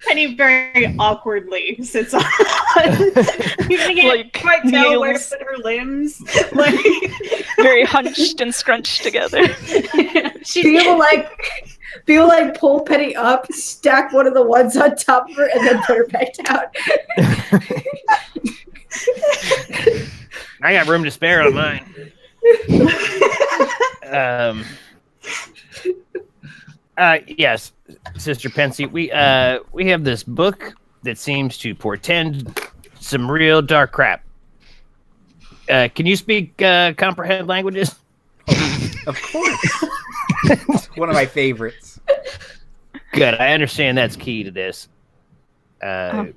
Penny very awkwardly sits on. You can't quite tell where to put her limbs. Like Very hunched and scrunched together. People like pull Penny up, stack one of the ones on top of her, and then put her back down. I got room to spare on mine. Yes, Sister Pensy, we have this book that seems to portend some real dark crap. Can you speak comprehend languages? Of course. It's one of my favorites. Good. I understand that's key to this. And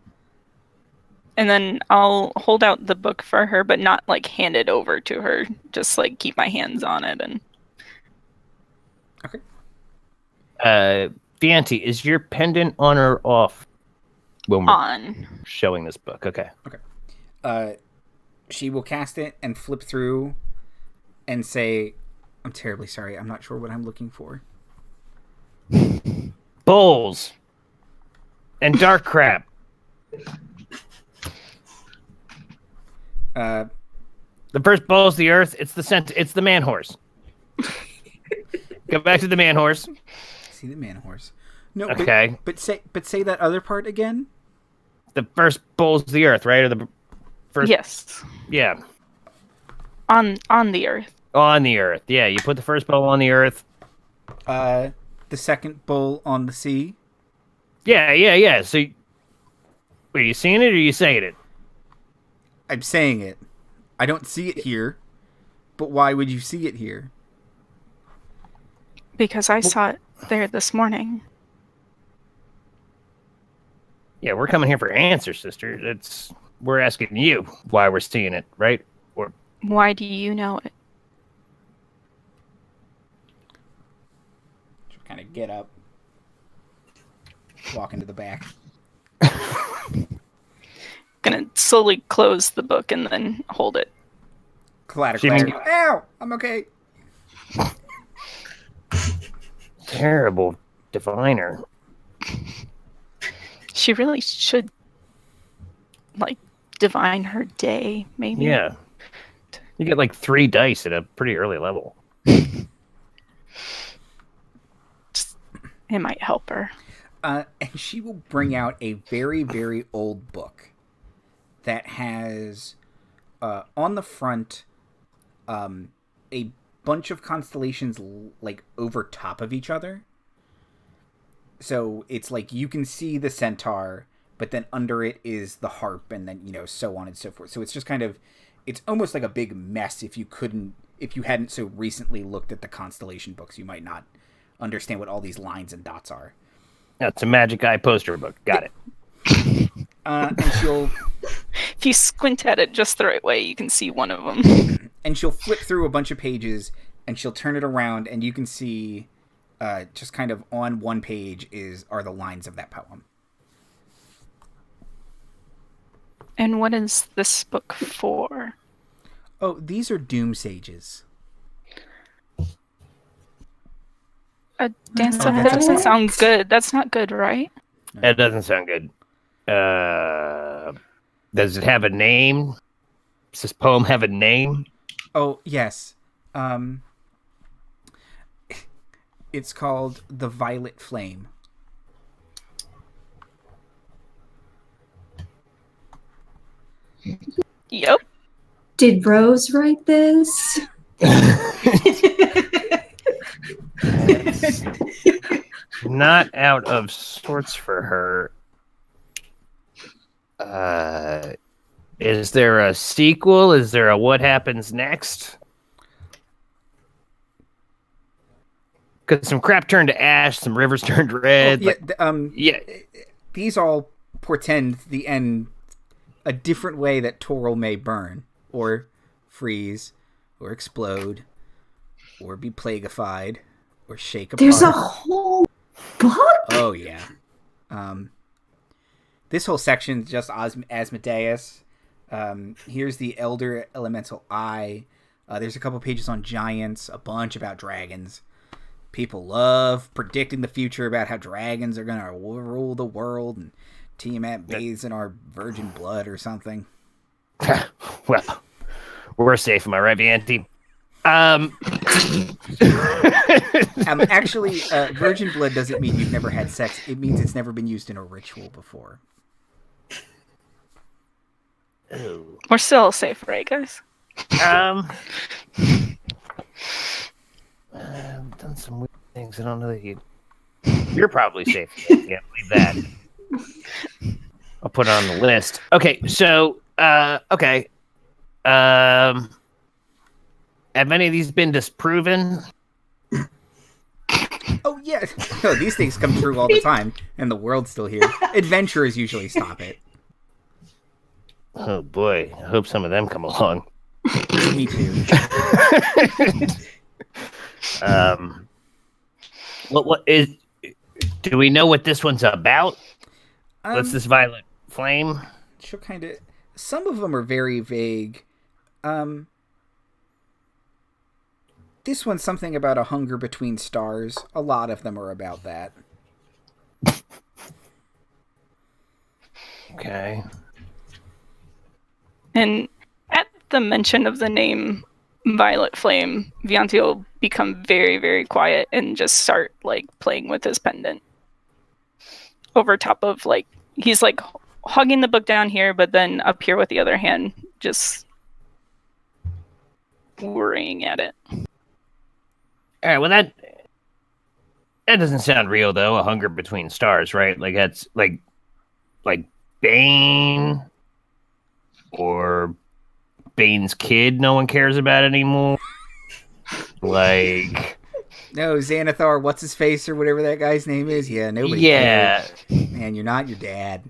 then I'll hold out the book for her, but not like hand it over to her. Just like keep my hands on it and. Okay. Vianti, is your pendant on or off when we're On. showing this book? Okay. She will cast it and flip through and say, I'm terribly sorry. I'm not sure what I'm looking for. Bowls and dark crap. The first bowl is the earth. It's the man horse. Go back to the man horse. See the man horse. No. Okay. But say that other part again. The first bowl is the earth, right? Or the first. Yes. Yeah. On the earth. On the earth. Yeah, you put the first bowl on the earth. The second bowl on the sea. Yeah. So, are you seeing it or are you saying it? I'm saying it. I don't see it here, but why would you see it here? Because I saw it there this morning. Yeah, we're coming here for answers, sister. We're asking you why we're seeing it, right? Or Why do you know it? Just kind of get up, walk into the back. Gonna slowly close the book and then hold it. Clatter. Ow! I'm okay. terrible diviner. She really should, like, divine her day, maybe. Yeah. You get like 3 dice at a pretty early level. It might help her. And she will bring out a very, very old book that has on the front a bunch of constellations like over top of each other. So it's like you can see the centaur, but then under it is the harp, and then, you know, so on and so forth. So it's just kind of, it's almost like a big mess. If you hadn't so recently looked at the constellation books, you might not understand what all these lines and dots are. That's a Magic Eye poster book. Got it. And she'll... If you squint at it just the right way, you can see one of them. And she'll flip through a bunch of pages, and she'll turn it around, and you can see just kind of on one page are the lines of that poem. And what is this book for? Oh, these are doom sages. Dancelap, that doesn't sound good. That's not good, right? That doesn't sound good. Does it have a name? Does this poem have a name? Oh, yes. It's called The Violet Flame. Yep. Did Rose write this? Not out of sorts for her. Is there a sequel? Is there a what happens next? Because some crap turned to ash, some rivers turned red. Yeah, these all portend the end a different way that Toril may burn, or freeze, or explode, or be plaguified, or shake apart. There's a whole book? Oh, yeah. This whole section is just Asmodeus. Here's the Elder Elemental Eye. There's a couple pages on giants, a bunch about dragons. People love predicting the future about how dragons are going to rule the world, and Tiamat bathes in our virgin blood or something. Well, we're safe, am I right, Vianti? Actually, virgin blood doesn't mean you've never had sex. It means it's never been used in a ritual before. Ooh. We're still safe, right, guys? I've done some weird things. I don't know that you're probably safe. Yeah, leave that. I'll put it on the list. Okay, so okay. Have any of these been disproven? Oh, yeah. No, these things come true all the time, and the world's still here. Adventurers usually stop it. Oh, boy. I hope some of them come along. Me too. What is... Do we know what this one's about? What's this violet flame? She'll kind of... Some of them are very vague. This one's something about a hunger between stars. A lot of them are about that. Okay. And at the mention of the name Violet Flame, Vianti will become very, very quiet and just start, like, playing with his pendant. Over top of, like, he's, like, hugging the book down here, but then up here with the other hand, just worrying at it. All right, well that doesn't sound real though. A hunger between stars, right? Like that's like Bane or Bane's kid. No one cares about anymore. Like No, Xanathar, what's his face or whatever that guy's name is. Yeah, nobody. yeah, cared. Man, you're not your dad.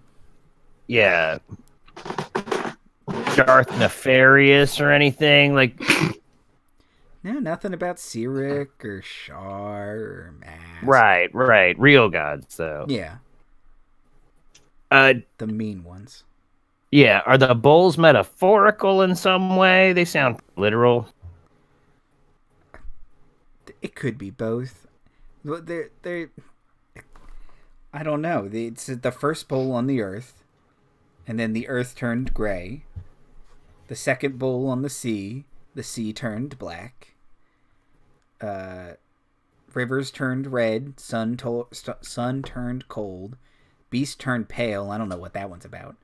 yeah. Darth Nefarious or anything like. No, nothing about Cyric or Shar or Mask. Right. Real gods, though. Yeah. The mean ones. Yeah. Are the bowls metaphorical in some way? They sound literal. It could be both. They're I don't know. It's the first bowl on the earth, and then the earth turned gray. The second bowl on the sea turned black. Rivers turned red, sun turned cold, beast turned pale. I don't know what that one's about.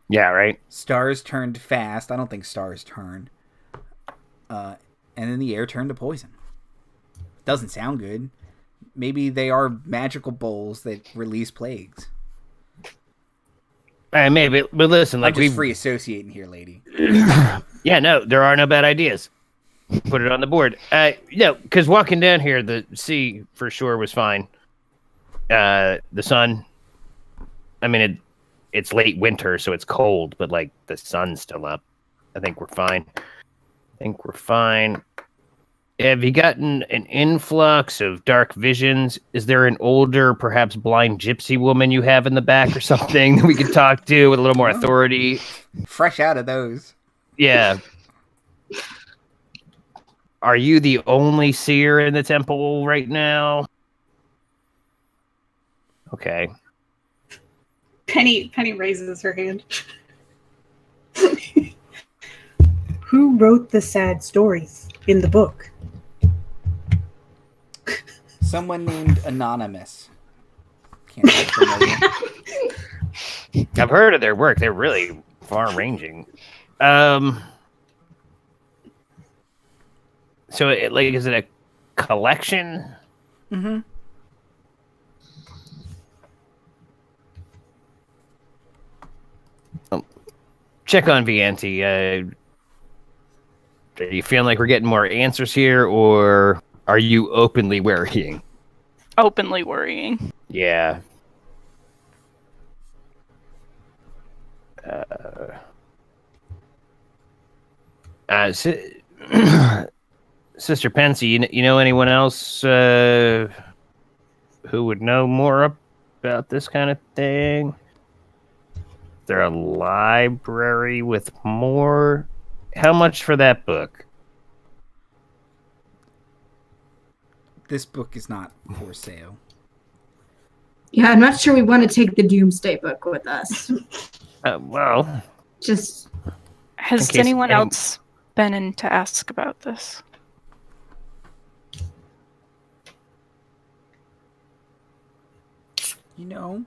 Yeah, right. Stars turned fast. I don't think stars turn. And then the air turned to poison. Doesn't sound good. Maybe they are magical bowls that release plagues. Maybe, but listen, like I'm just free associating here, lady. Yeah, no, there are no bad ideas. Put it on the board. Because walking down here, the sea for sure was fine. The sun, I mean, it's late winter, so it's cold, but like the sun's still up. I think we're fine. Have you gotten an influx of dark visions? Is there an older, perhaps blind gypsy woman you have in the back or something that we could talk to with a little more authority? Fresh out of those. Yeah. Are you the only seer in the temple right now? Okay. Penny raises her hand. Who wrote the sad stories in the book? Someone named Anonymous. Can't say familiar. I've heard of their work. They're really far-ranging. So, is it a collection? Mm-hmm. Check on Vianti. Are you feeling like we're getting more answers here, or are you openly worrying? Openly worrying. Yeah. Sister Pensy, you know anyone else who would know more about this kind of thing? Is there a library with more? How much for that book? This book is not for sale. Yeah, I'm not sure we want to take the Doomsday book with us. Well, Just Has anyone else been in to ask about this? You know,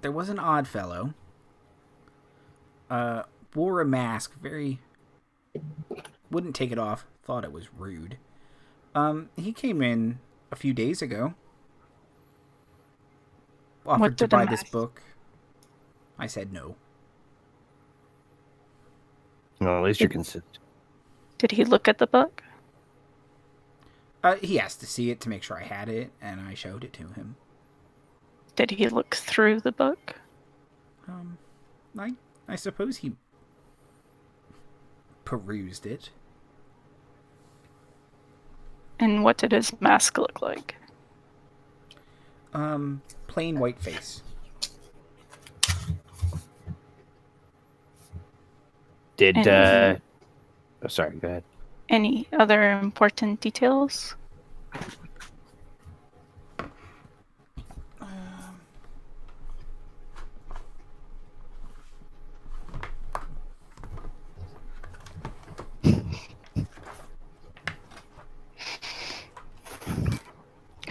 there was an odd fellow. Wore a mask, wouldn't take it off, thought it was rude. He came in a few days ago. Offered to buy this book. I said no. Well, at least you're consistent. Did he look at the book? He asked to see it to make sure I had it, and I showed it to him. Did he look through the book? I suppose he perused it. And what did his mask look like? Plain white face. Oh, sorry, go ahead. Any other important details?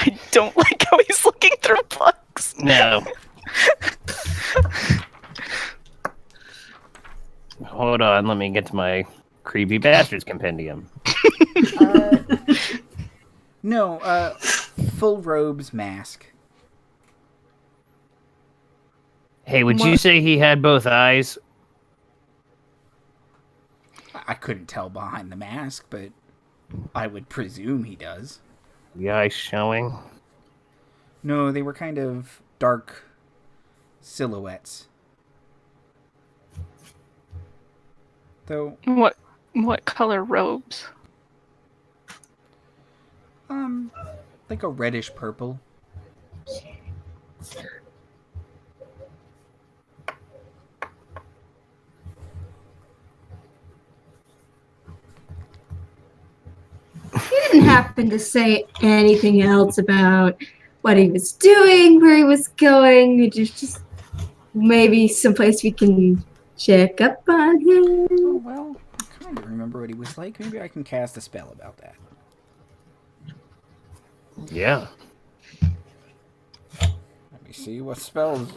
I don't like how he's looking through books. No. Hold on, let me get to my Creepy Bastards Compendium. No, full robes, mask. Hey, would you say he had both eyes? I couldn't tell behind the mask, but I would presume he does. The eyes showing? No, they were kind of dark silhouettes. Though, What color robes? like a reddish purple. He didn't happen to say anything else about what he was doing, where he was going. Just maybe someplace we can check up on him. Oh, well, I kind of remember what he was like. Maybe I can cast a spell about that. Yeah. Let me see what spells.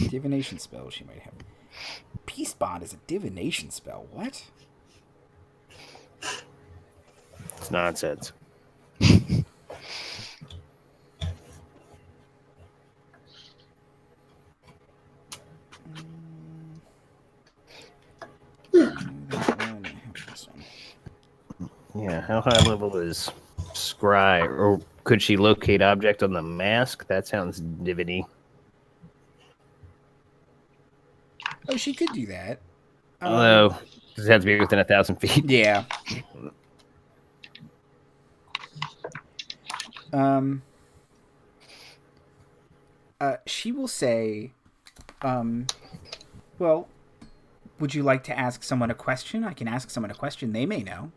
Divination spell she might have. Peace Bond is a divination spell. What? It's nonsense. Yeah, how high level is Scry? Or could she locate object on the mask? That sounds divinity. Oh, she could do that. Although, does it have to be within 1,000 feet? Yeah. She will say, well, would you like to ask someone a question? I can ask someone a question. They may know.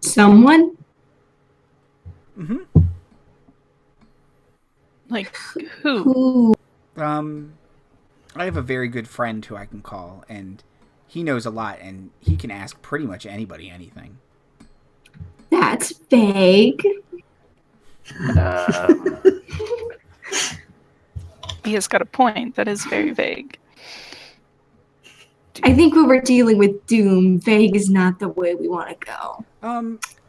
Someone? Mm-hmm. Like who? Ooh. I have a very good friend who I can call, and he knows a lot, and he can ask pretty much anybody anything. That's vague. He has got a point. That is very vague. I think when we're dealing with Doom, vague is not the way we want to go.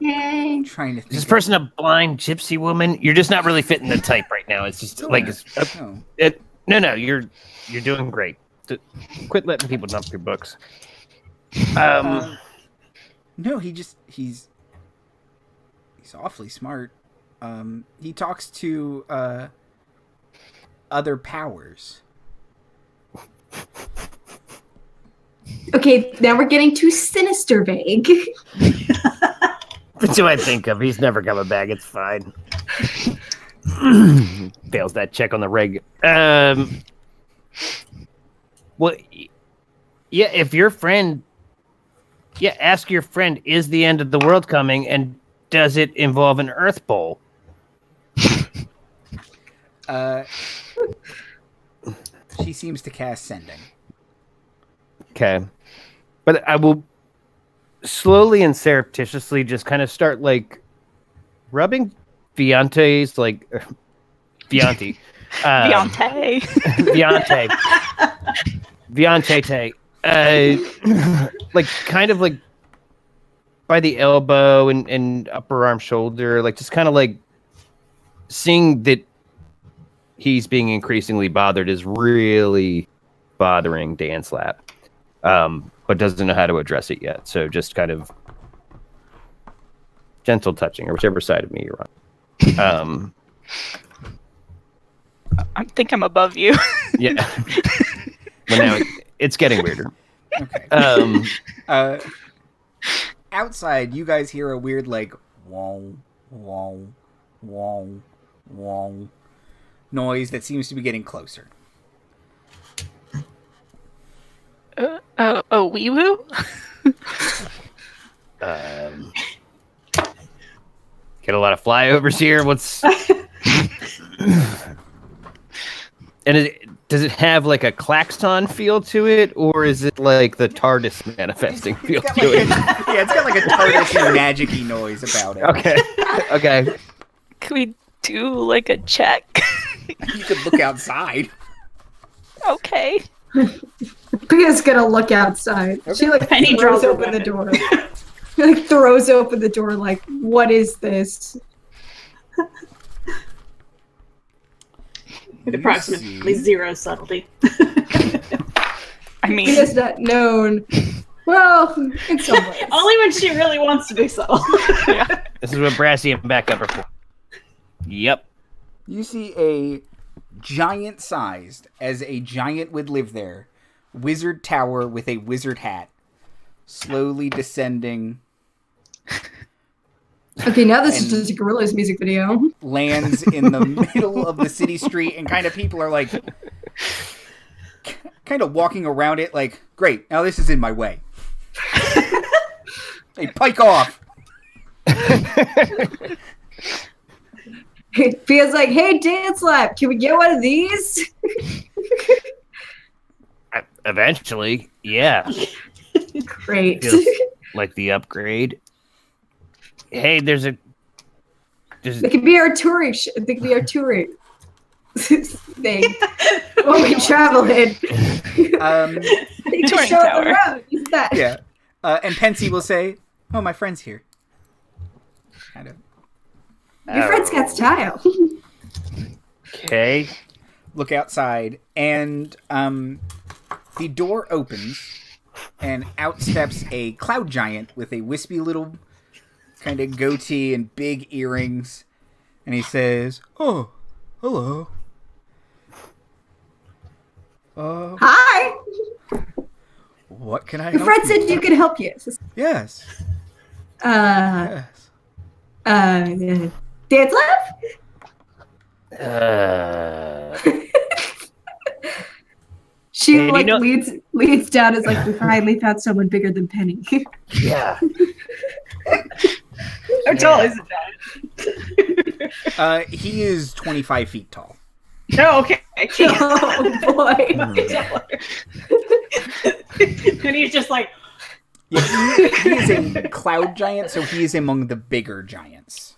Yay. I'm trying to think. Is this person a blind gypsy woman? You're just not really fitting the type right now. It's just like no, you're doing great. Quit letting people dump your books. No, he's awfully smart. He talks to other powers. Okay, now we're getting too sinister vague. That's who I think of. He's never coming back. It's fine. Fails that check on the reg. Well, yeah, if your friend... Yeah, ask your friend, is the end of the world coming, and does it involve an Earth Bowl? She seems to cast Sending. Okay. But I will slowly and surreptitiously just kind of start, like, rubbing Vianti's, like... Vianti. Vianti. Vianti. Like, kind of, like, by the elbow and upper arm shoulder, like, just kind of, like, seeing that he's being increasingly bothered is really bothering Dancelap. But doesn't know how to address it yet. So just kind of gentle touching, or whichever side of me you're on. I think I'm above you. Yeah. Well, now it's getting weirder. Okay. Outside, you guys hear a weird, like, wong, wong, wong, wong noise that seems to be getting closer. Wee woo? Get a lot of flyovers here. What's and does it have like a klaxon feel to it, or is it like the TARDIS manifesting feel to it? Yeah, it's got like a TARDIS magic-y noise about it. Okay. Can we do like a check? You could look outside. Okay. Pia's gonna look outside. Okay. She like Penny throws draws her open the weapon. door. She like throws open the door like, what is this? With approximately 0 subtlety. I mean, Pia's not known. Well, in some ways. Only when she really wants to be subtle. yeah. This is what Brassy and backup are for. Yep. You see a giant-sized, as a giant would live there, wizard tower with a wizard hat, slowly descending, Okay, now this is And- just a Gorillaz music video. lands in the middle of the city street, and kind of people are like, kind of walking around it like, great, now this is in my way. Hey, pike off! Pia's like, hey, Dancelap, can we get one of these? Eventually, yeah. Great. Feels like the upgrade. Hey, there's They could be our touring. They could be our touring thing when we travel in. They just Touring show up tower. the road. Use that. Yeah. And Pensy will say, oh, my friend's here. Kind of. Your friend's got style. Okay. Look outside, and the door opens, and out steps a cloud giant with a wispy little kind of goatee and big earrings, and he says, "Oh, hello. Hi. What can I Your help friend you said with?" you could help you. Yes, Uh, yes. Dancelap? She Hey, do you like know- leads down as like we finally found someone bigger than Penny. Yeah. How tall is it? He is 25 feet tall. No, okay. Oh boy. And he's just like, Yeah, he is a cloud giant, so he is among the bigger giants.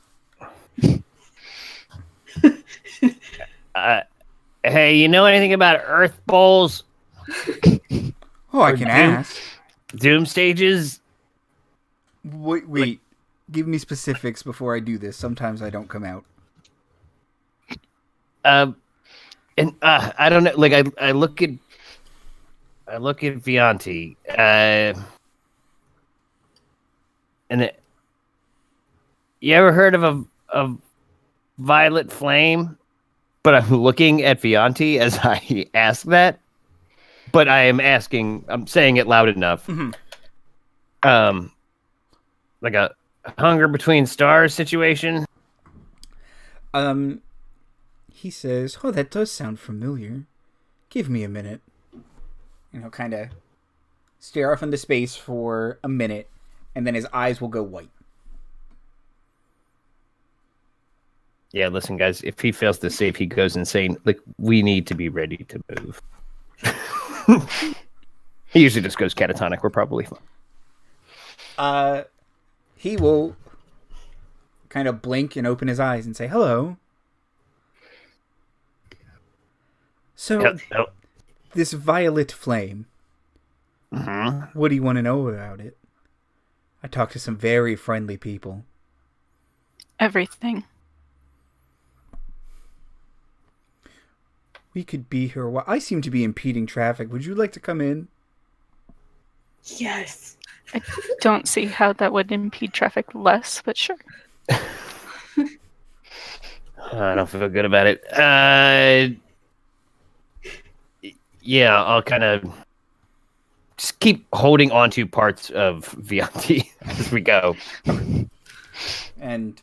Hey, you know anything about Earth Bowls? Oh, I Or can Doom? ask. Doom stages? Wait. Give me specifics before I do this. Sometimes I don't come out. And I don't know. Like I look at Vianti, and you ever heard of a violet flame? But I'm looking at Vianti as I ask that. But I'm saying it loud enough. Mhm. Like a hunger between stars situation. He says, "Oh, that does sound familiar. Give me a minute." And he'll kind of stare off into space for a minute, and then his eyes will go white. Yeah, listen, guys. If he fails to save, he goes insane. Like, we need to be ready to move. He usually just goes catatonic. We're probably fine. He will kind of blink and open his eyes and say, "Hello." So, Yep. this violet flame, what do you want to know about it? I talked to some very friendly people. Everything. We could be here a while. I seem to be impeding traffic. Would you like to come in? yes. I don't see how that would impede traffic less, but sure. I don't feel good about it. Yeah, I'll kind of just keep holding on to parts of Vianti as we go. And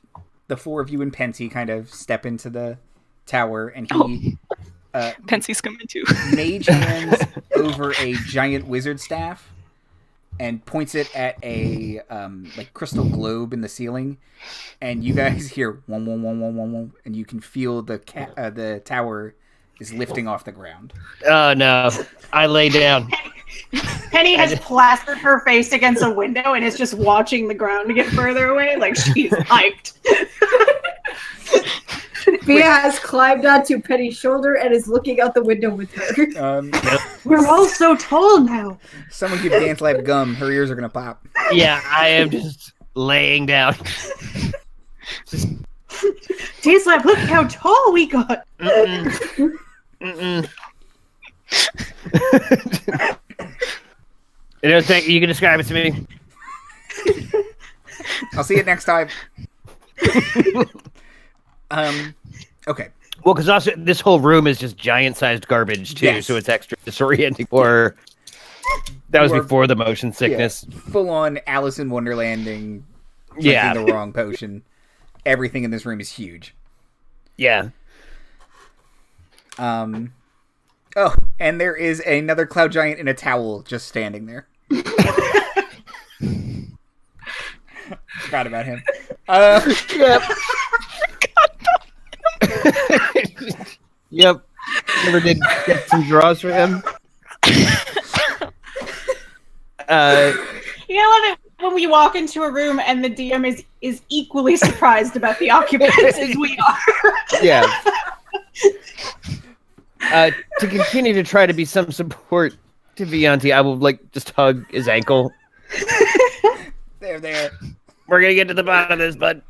the four of you and Pensy kind of step into the tower, and he Pensy's coming too. mage hands over a giant wizard staff and points it at a like crystal globe in the ceiling, and you guys hear wom wom wom wom wom wom, and you can feel the tower is lifting off the ground. Oh no, I lay down. Penny has plastered her face against a window and is just watching the ground to get further away. Like she's hyped. Via has climbed onto Penny's shoulder and is looking out the window with her. We're all so tall now. Someone give Dancelap gum. Her ears are gonna pop. Yeah, I am just laying down. Dancelap, look how tall we got. Mm-mm. Mm-mm. You can describe it to me. I'll see it next time. Okay. Well, because also this whole room is just giant-sized garbage too, Yes. so it's extra disorienting for her. That was before the motion sickness. Yeah, full on Alice in Wonderlanding. Yeah. Drinking the wrong potion. Everything in this room is huge. Yeah. Oh, and there is another cloud giant in a towel just standing there. Forgot about him. Yep. Yep. Never did get some draws for him. You know what? When we walk into a room and the DM is equally surprised about the occupants as we are. Yeah. To continue to try to be some support to Vianti, I will just hug his ankle. There. We're gonna get to the bottom of this, bud.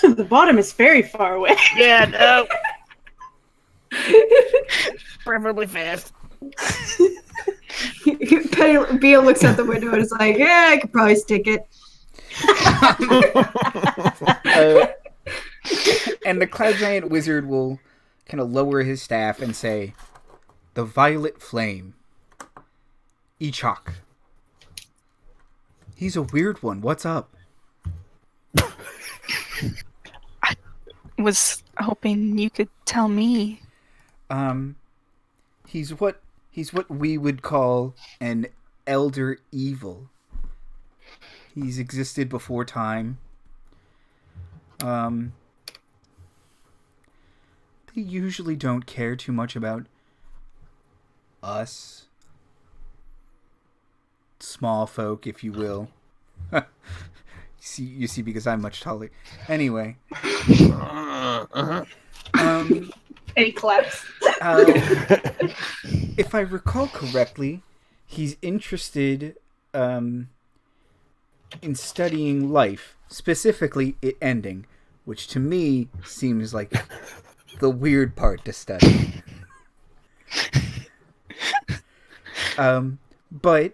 The bottom is very far away. Yeah, no. Preferably fast. Via looks out the window and is like, yeah, I could probably stick it. And the cloud giant wizard will kind of lower his staff and say, "The violet flame. Echok. He's a weird one. What's up?" I was hoping you could tell me. He's what we would call an elder evil. He's existed before time. They usually don't care too much about us. Small folk, if you will. You see, because I'm much taller. Anyway. And he claps. If I recall correctly, he's interested in studying life, specifically it ending, which to me seems like the weird part to study. But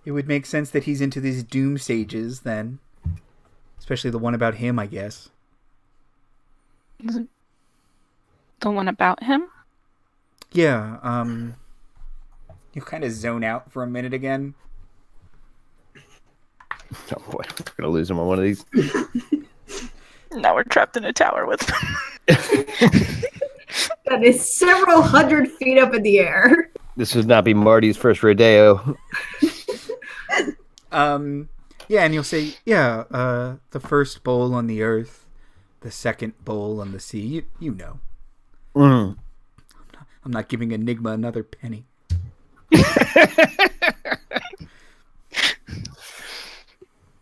it would make sense that he's into these doom sages then, especially the one about him, I guess. The one about him? Yeah, you kind of zone out for a minute again. Oh boy, I'm gonna lose him on one of these. Now we're trapped in a tower with him. That is several hundred feet up in the air. This would not be Marty's first rodeo. Yeah, and you'll say, the first bowl on the earth, the second bowl on the sea. You know. Mm. I'm not giving Enigma another penny.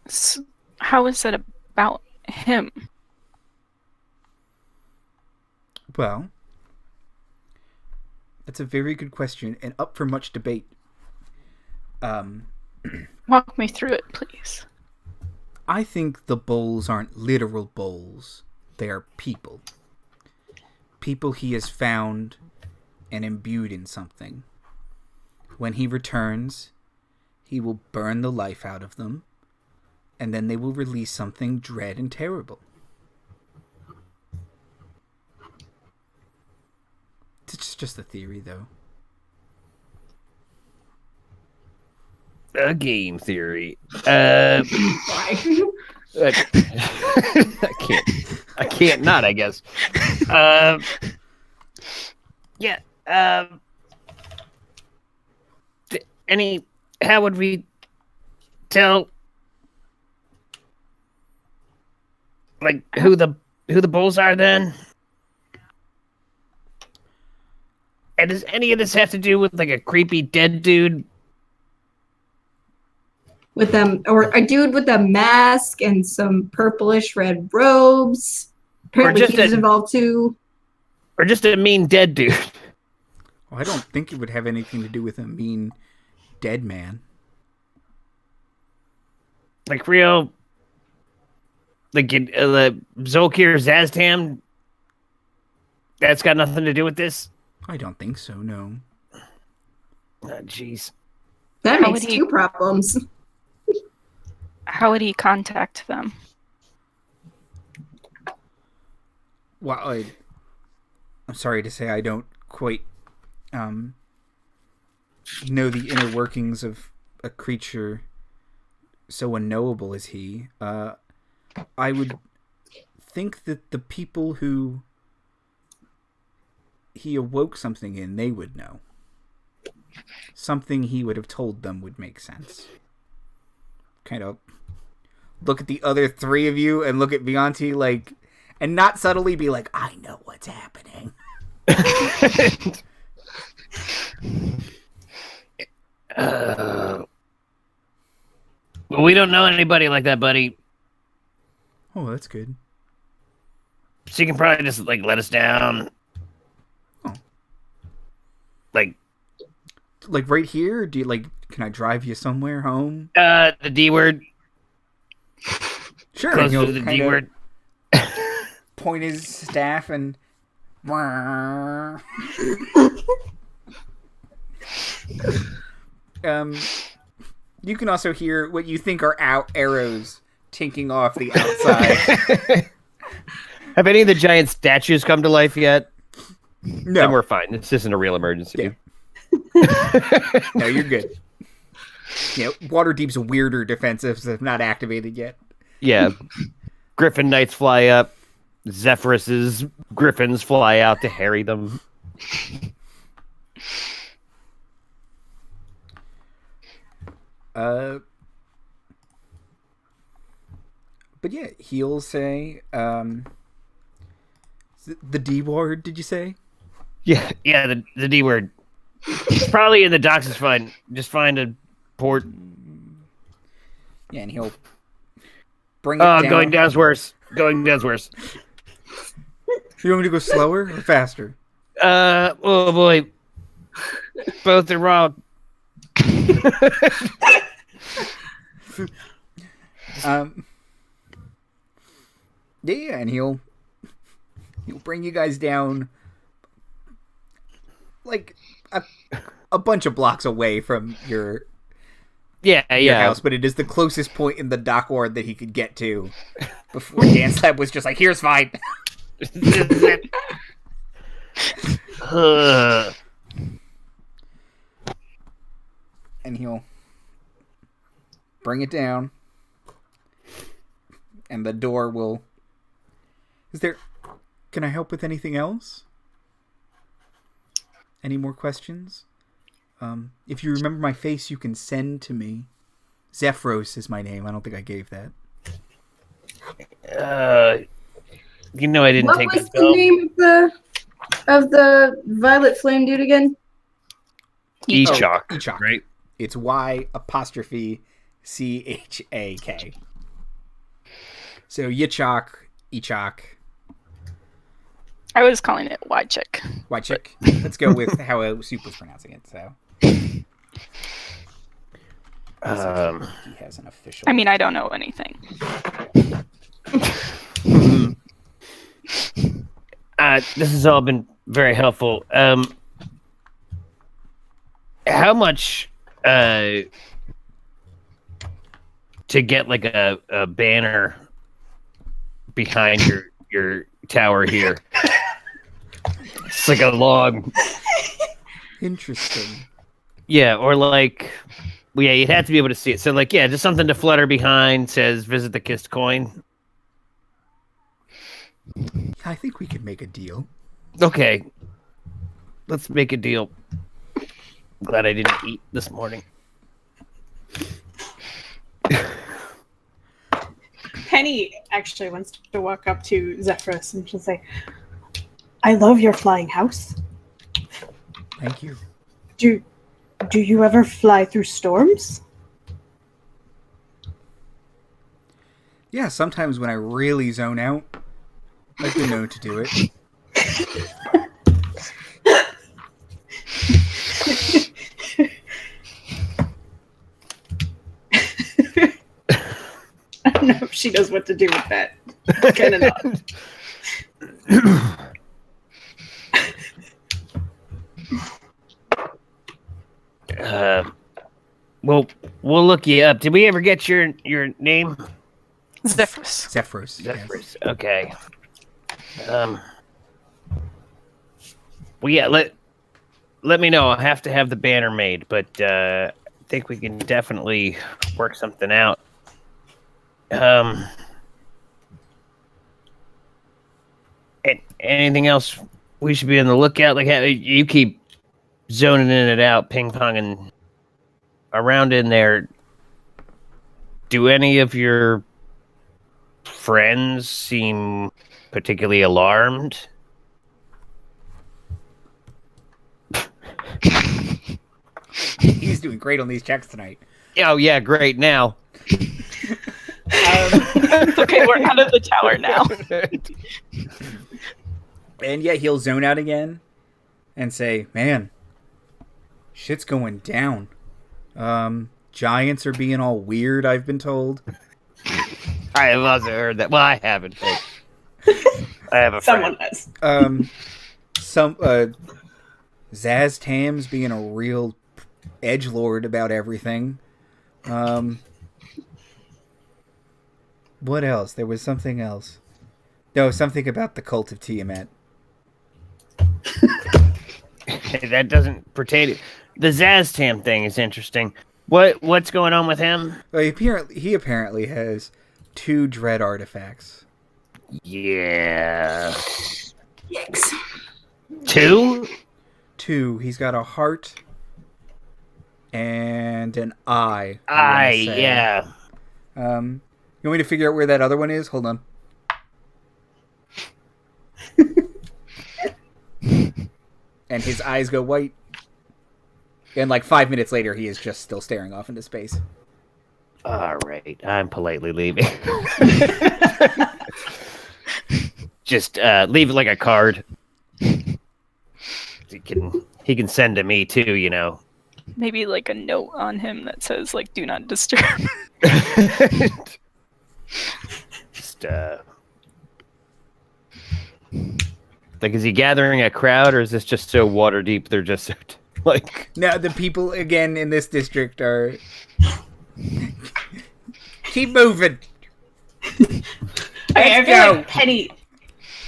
So how is it about him? Well, that's a very good question and up for much debate. Walk me through it, please. I think the bowls aren't literal bowls. They are people. People he has found and imbued in something. When he returns, he will burn the life out of them, and then they will release something dread and terrible. It's just a theory, though. A game theory. I can't not, I guess. Yeah. How would we tell, who the bulls are then? And does any of this have to do with a creepy dead dude with them, or a dude with a mask and some purplish red robes. Apparently he's involved too. Or just a mean dead dude. Well, I don't think it would have anything to do with a mean dead man. Like real... Like Zolkir Zaztam? That's got nothing to do with this? I don't think so, no. Jeez. That makes two problems. How would he contact them? Well, I'm sorry to say I don't quite know the inner workings of a creature so unknowable as he. I would think that the people who he awoke something in, they would know. Something he would have told them would make sense. Kind of look at the other three of you and look at Vianti, like, and not subtly be like, I know what's happening. Well, we don't know anybody like that, buddy. Oh, that's good. So you can probably just, like, let us down. Oh. Like right here? Or do you, like, can I drive you somewhere home? The D word. Sure. Close to the D word. Point his staff and... You can also hear what you think are arrows tinking off the outside. Have any of the giant statues come to life yet? No. Then we're fine. This isn't a real emergency. Yeah. No, you're good. Yeah, Waterdeep's weirder defensives have not activated yet. Yeah. Griffin Knights fly up. Zephyros's griffins fly out to harry them. But yeah, he'll say, the D word, did you say? Yeah, the D word. It's probably in the docks is fine. Just find a port. Yeah, and he'll bring it down. Going down's worse. Going down's worse. You want me to go slower or faster? Oh boy. Both are wrong. Yeah, and he'll bring you guys down like a bunch of blocks away from your house, but it is the closest point in the dock ward that he could get to before Dancelap was just like, here's fine. And he'll bring it down, and the door will... Can I help with anything else? Any more questions? If you remember my face, you can send to me. Zephyros is my name. I don't think I gave that. I didn't take What was the name of the violet flame dude again? Echok, Echok. right? It's Y''CHAK. So Echok. I was calling it Y-chick. Y-chick. Let's go with how Soup was pronouncing it. So he has an official. I mean, I don't know anything. This has all been very helpful. How much to get like a banner behind your tower here? It's like a long... Interesting. Yeah, or like... Well, yeah, you'd have to be able to see it. So like, yeah, just something to flutter behind says, visit the kissed coin. I think we could make a deal. Okay. Let's make a deal. Glad I didn't eat this morning. Penny actually wants to walk up to Zephyros and she'll say, I love your flying house. Thank you. Do you ever fly through storms? Yeah, sometimes when I really zone out, I've been known to do it. I don't know if she knows what to do with that. Kind of not. Well, we'll look you up. Did we ever get your name? Zephyros. Zephyros. Zephyros. Okay. Well, yeah. Let me know. I'll have to have the banner made, but I think we can definitely work something out. Anything else we should be on the lookout? Like, you keep zoning in and out, ping-ponging around in there. Do any of your friends seem particularly alarmed? He's doing great on these checks tonight. Oh, yeah, great, now. Okay, we're out of the tower now. And yeah, he'll zone out again and say, man, shit's going down. Giants are being all weird, I've been told. I have also heard that. Well, I haven't. But I have a Someone friend. has. Zaz Tam's being a real edgelord about everything. What else? There was something else. No, something about the cult of Tiamat. That doesn't pertain to... The Zaztam thing is interesting. What's going on with him? Well, he apparently has 2 dread artifacts. Yeah. Yikes. 2? 2. He's got a heart and an eye. Yeah. You want me to figure out where that other one is? Hold on. And his eyes go white. And like 5 minutes later, he is just still staring off into space. All right. I'm politely leaving. Just leave it like a card. He can send to me too, you know. Maybe like a note on him that says like "Do not disturb." Just like, is he gathering a crowd, or is this just so water deep they're just like? Now the people again in this district are keep moving. I feel like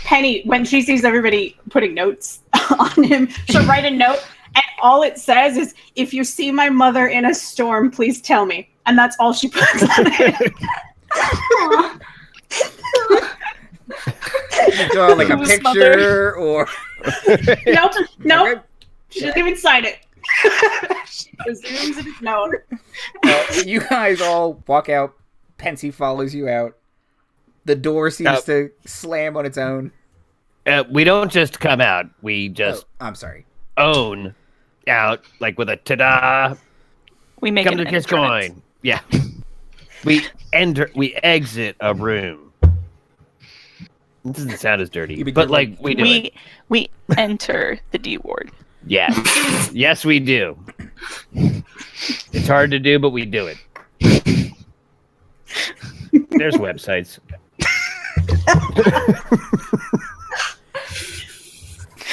Penny, when she sees everybody putting notes on him, she'll write a note, and all it says is, "If you see my mother in a storm, please tell me." And that's all she puts on it. You draw like a Whose picture or Nope. Okay. She doesn't even sign it. She presumes it is known. You guys all walk out. Pensy follows you out. The door seems to slam on its own. We don't just come out. We just I'm sorry. own out, like with a ta-da. We make Come an to Kiss entrance. Coin. Yeah. We exit a room. It doesn't sound as dirty, but like we do. We enter the D ward. Yeah. Yes, we do. It's hard to do, but we do it. There's websites.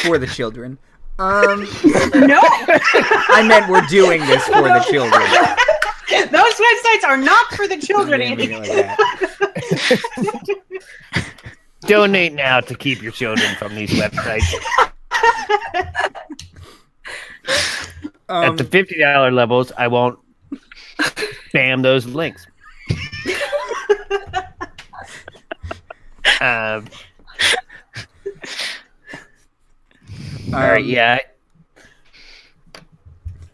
For the children. No. I meant we're doing this for the children. Those websites are not for the children, Andy. Like that. Donate now to keep your children from these websites. At the $50 levels, I won't spam those links. All right, yeah.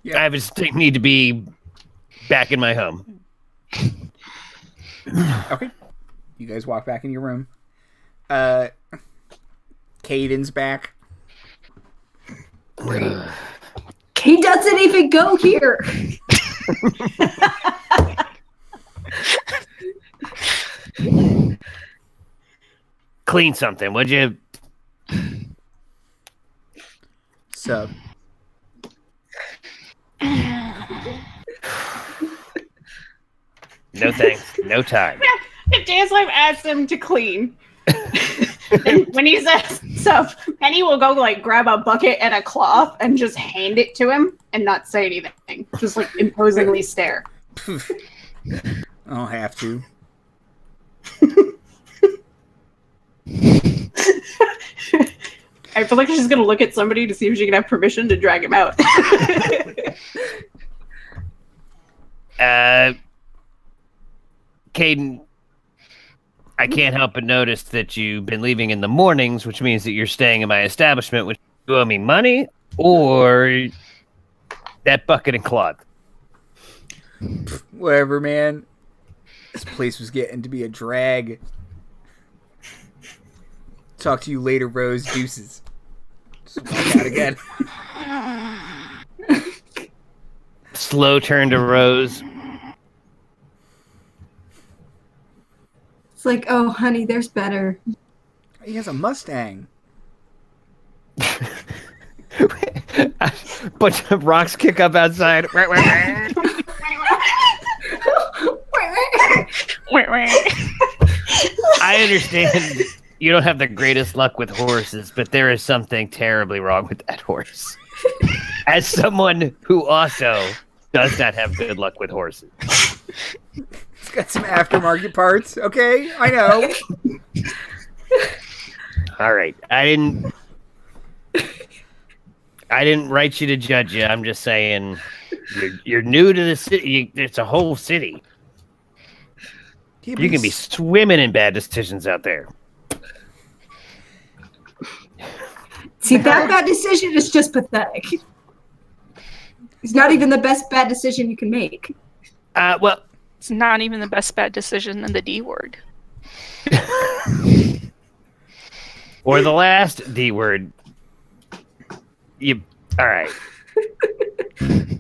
I have a distinct need to be back in my home. Okay. You guys walk back in your room. Caden's back. He doesn't even go here. clean something, would you? So, No thanks. No time. If Dancelap asks him to clean, and when he says so, Penny will go like grab a bucket and a cloth and just hand it to him and not say anything. Just like imposingly stare. I'll have to. I feel like she's gonna look at somebody to see if she can have permission to drag him out. Caden, I can't help but notice that you've been leaving in the mornings, which means that you're staying in my establishment. Which you owe me money or that bucket and cloth? Whatever, man. This place was getting to be a drag. Talk to you later, Rose. Deuces. Just walk out again. Slow turn to Rose. It's like, oh, honey, there's better. He has a Mustang. Bunch of rocks kick up outside. I understand you don't have the greatest luck with horses, but there is something terribly wrong with that horse. As someone who also does not have good luck with horses. It's got some aftermarket parts, okay? I know. All right. I didn't write you to judge you. I'm just saying you're new to the city. It's a whole city. Yeah, You can be swimming in bad decisions out there. See, that bad decision is just pathetic. It's not even the best bad decision you can make. Well, It's not even the best bad decision in the D word. or the last D word. All right. You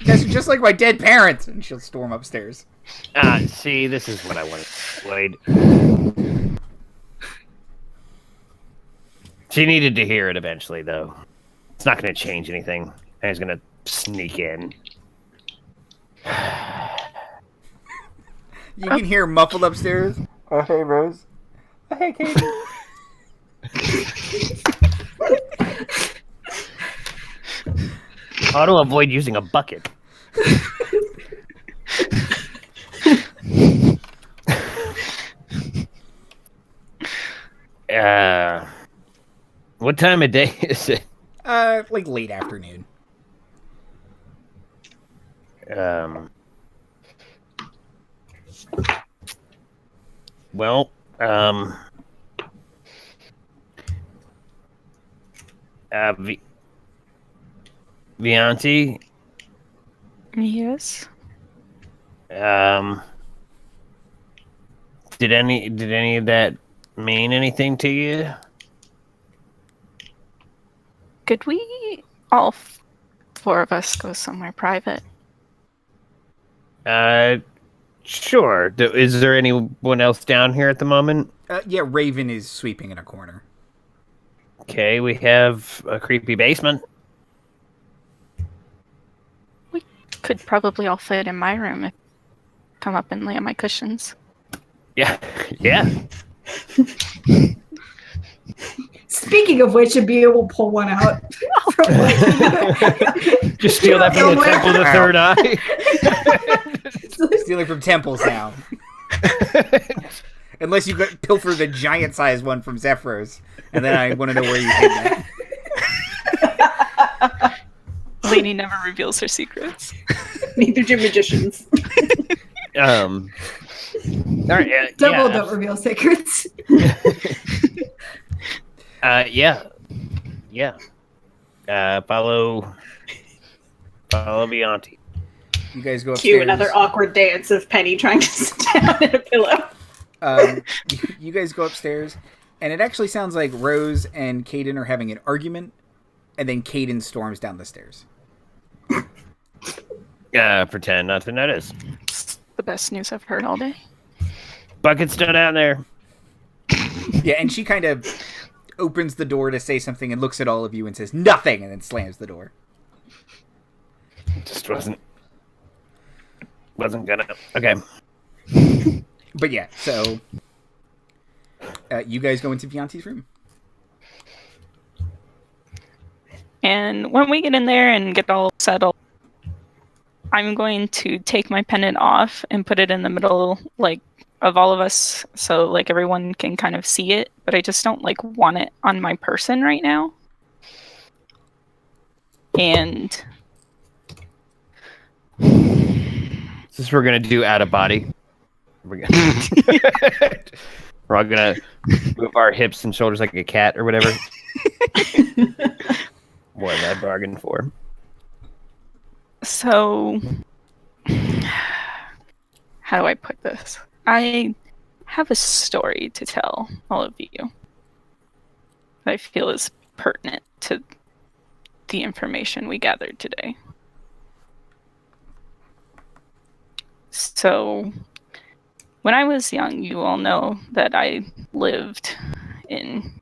guys are just like my dead parents. And she'll storm upstairs. See, this is what I wanted to avoid. She needed to hear it eventually, though. It's not going to change anything. I was going to sneak in. You can hear muffled upstairs. Oh, hey, Rose. Oh, hey, Katie. How to avoid using a bucket? What time of day is it? Like late afternoon. Well, Vianti, Yes. did any of that mean anything to you? Could we all four of us go somewhere private? Sure. Is there anyone else down here at the moment? Yeah, Raven is sweeping in a corner. Okay, we have a creepy basement. We could probably all fit in my room if come up and lay on my cushions. Yeah, yeah. Speaking of which, Abia will pull one out. Just steal that from the Temple of the Third Eye. Stealing from temples now. Unless you pilfer the giant-sized one from Zephyros. And then I want to know where you hid that. Lady never reveals her secrets. Neither do magicians. All right, Double don't reveal secrets. Yeah. Follow Vianti. You guys go upstairs. Cue another awkward dance of Penny trying to sit down in a pillow. You guys go upstairs, and it actually sounds like Rose and Caden are having an argument, and then Caden storms down the stairs. Pretend not to notice. It's the best news I've heard all day. Bucket's still down there. Yeah, and she kind of opens the door to say something and looks at all of you and says nothing, and then slams the door. Just wasn't gonna. Okay. But yeah, so you guys go into Vianti's room. And when we get in there and get all settled, I'm going to take my pendant off and put it in the middle, like, of all of us, so like everyone can kind of see it. But I just don't like want it on my person right now. And This we're gonna do out of body. We're all gonna move our hips and shoulders like a cat or whatever. What did I bargain for? so, how do I put this? I have a story to tell all of you that I feel is pertinent to the information we gathered today. So, when I was young, you all know that I lived in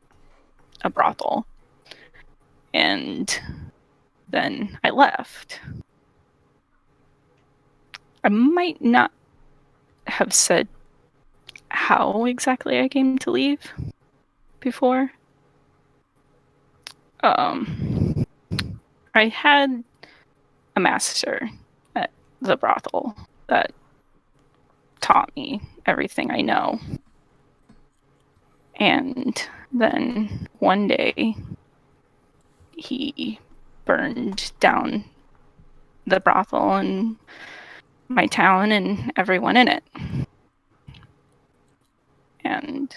a brothel. And then I left. I might not have said how exactly I came to leave before. I had a master at the brothel that taught me everything I know. And then one day, he burned down the brothel and my town and everyone in it. And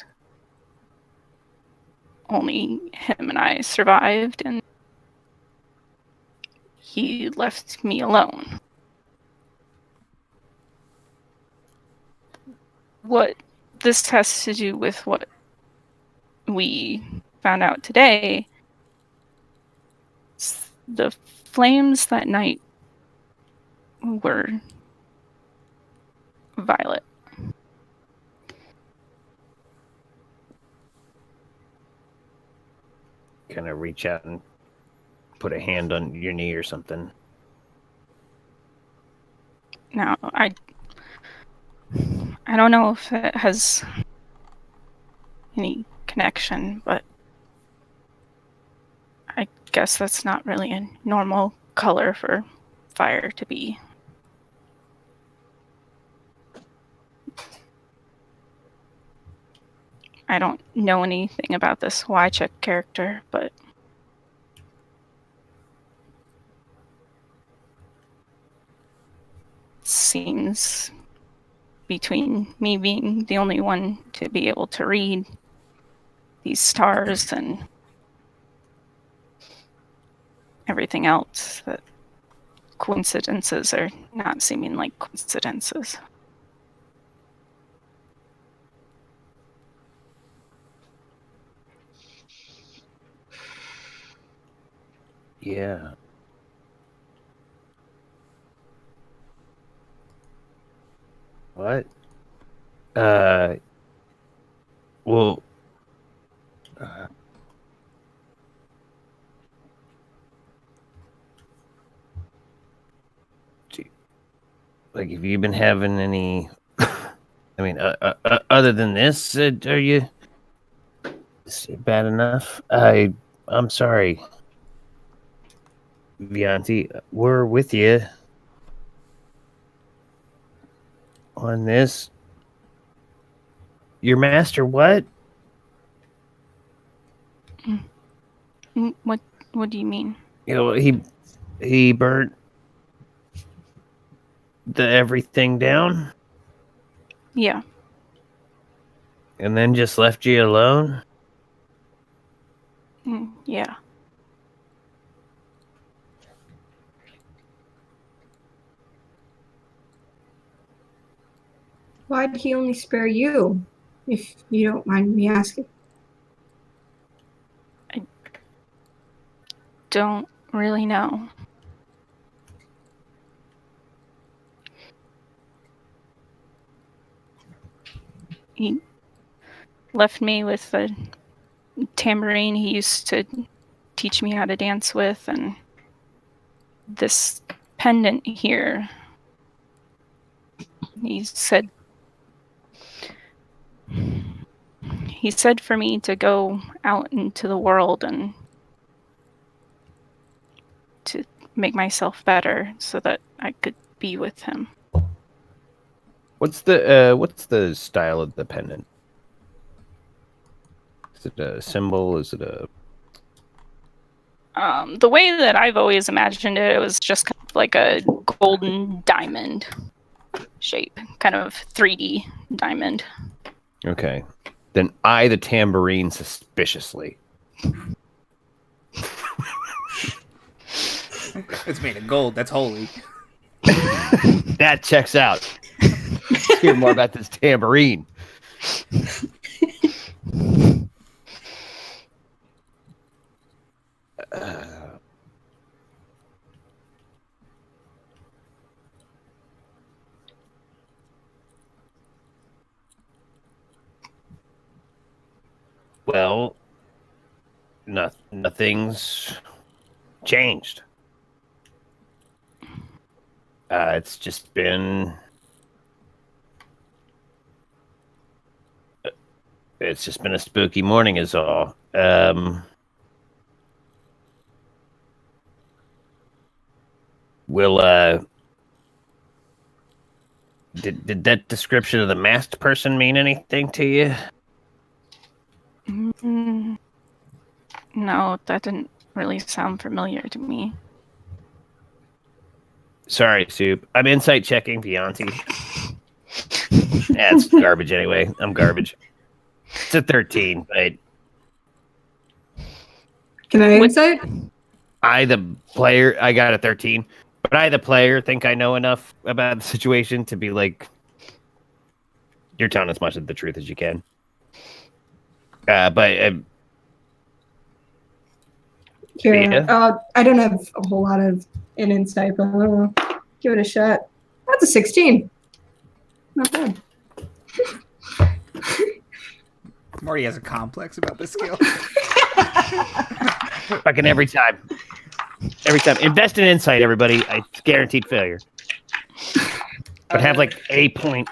only him and I survived, and he left me alone. What this has to do with what we found out today, the flames that night were violet. Kind of reach out and put a hand on your knee or something. Now, I don't know if it has any connection, but I guess that's not really a normal color for fire to be. I don't know anything about this Wycheck character, but it seems between me being the only one to be able to read these stars and everything else, that coincidences are not seeming like coincidences. Yeah. What? Well, like, have you been having any? I mean, other than this, are you? Is it bad enough? I'm sorry, Vianti. We're with you on this. Your master, what? What do you mean? You know, he burnt everything down. Yeah. And then just left you alone? Yeah. Why did he only spare you, if you don't mind me asking? I don't really know. He left me with a tambourine he used to teach me how to dance with, and this pendant here. He said for me to go out into the world and to make myself better so that I could be with him. What's the style of the pendant? Is it a symbol? Is it a... The way that I've always imagined it, it was just kind of like a golden diamond shape, kind of 3D diamond. Okay. Then eye the tambourine suspiciously. It's made of gold. That's holy. That checks out. Let's hear more about this tambourine. Well, nothing's changed. It's just been... It's just been a spooky morning is all. Did that description of the masked person mean anything to you? No, that didn't really sound familiar to me. Sorry, Soup. I'm insight checking Vianti. That's garbage anyway. I'm garbage. It's a 13, but... Can I insight? I, the player, I got a 13. But I, the player, think I know enough about the situation to be like... You're telling as much of the truth as you can. Yeah. I don't have a whole lot of an insight, but I don't know. Give it a shot. That's a 16. Not bad. Marty has a complex about this skill. Fucking every time. Every time. Invest in insight, everybody. It's guaranteed failure. But have like a point.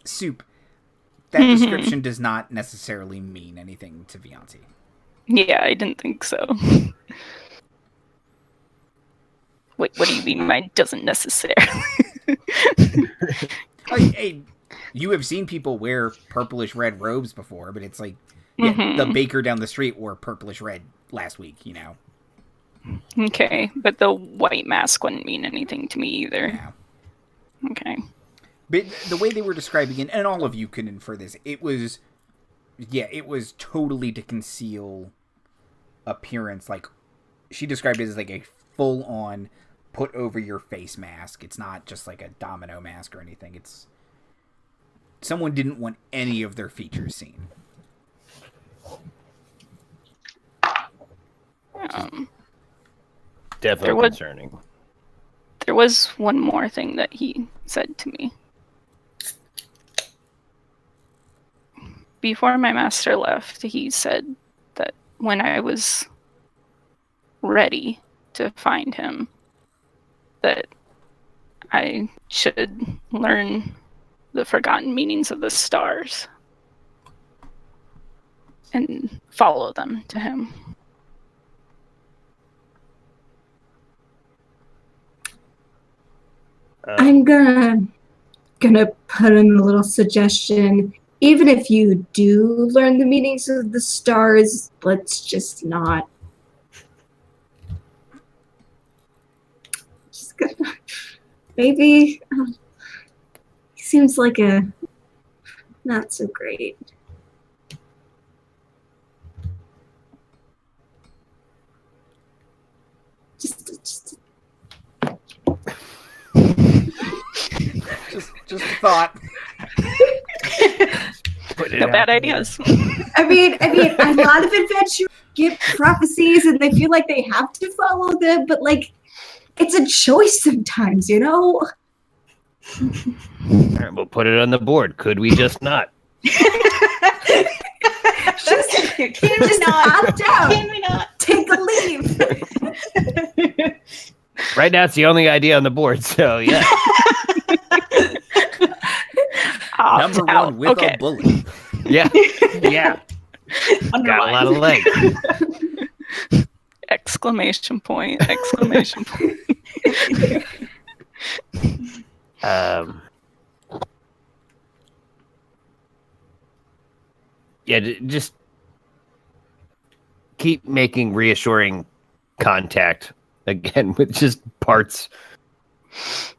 Soup. That description does not necessarily mean anything to Vianti. Yeah, I didn't think so. Wait, what do you mean mine doesn't necessarily? Hey, you have seen people wear purplish red robes before, but it's like the baker down the street wore purplish red last week, you know. Okay, but the white mask wouldn't mean anything to me either. Yeah. Okay. But the way they were describing it, and all of you can infer this, it was totally to conceal appearance. Like, she described it as like a full-on put over your face mask. It's not just like a domino mask or anything. It's someone didn't want any of their features seen. Definitely concerning. There was one more thing that he said to me. Before my master left, he said that when I was ready to find him, that I should learn the forgotten meanings of the stars and follow them to him. I'm gonna put in a little suggestion. Even if you do learn the meanings of the stars, let's just not. Just gonna, maybe he seems like a not so great. Just Just a thought. No bad ideas. I mean, a lot of adventurers get prophecies and they feel like they have to follow them, but like, it's a choice sometimes, you know? All right, we'll put it on the board. Could we just not? Can we not? Opt out. Can we not? Take a leave. Right now, it's the only idea on the board. So yeah. Number one with a bullet. Yeah. Yeah. Got a lot of legs. Exclamation point. Exclamation point. Yeah, just keep making reassuring contact again with just parts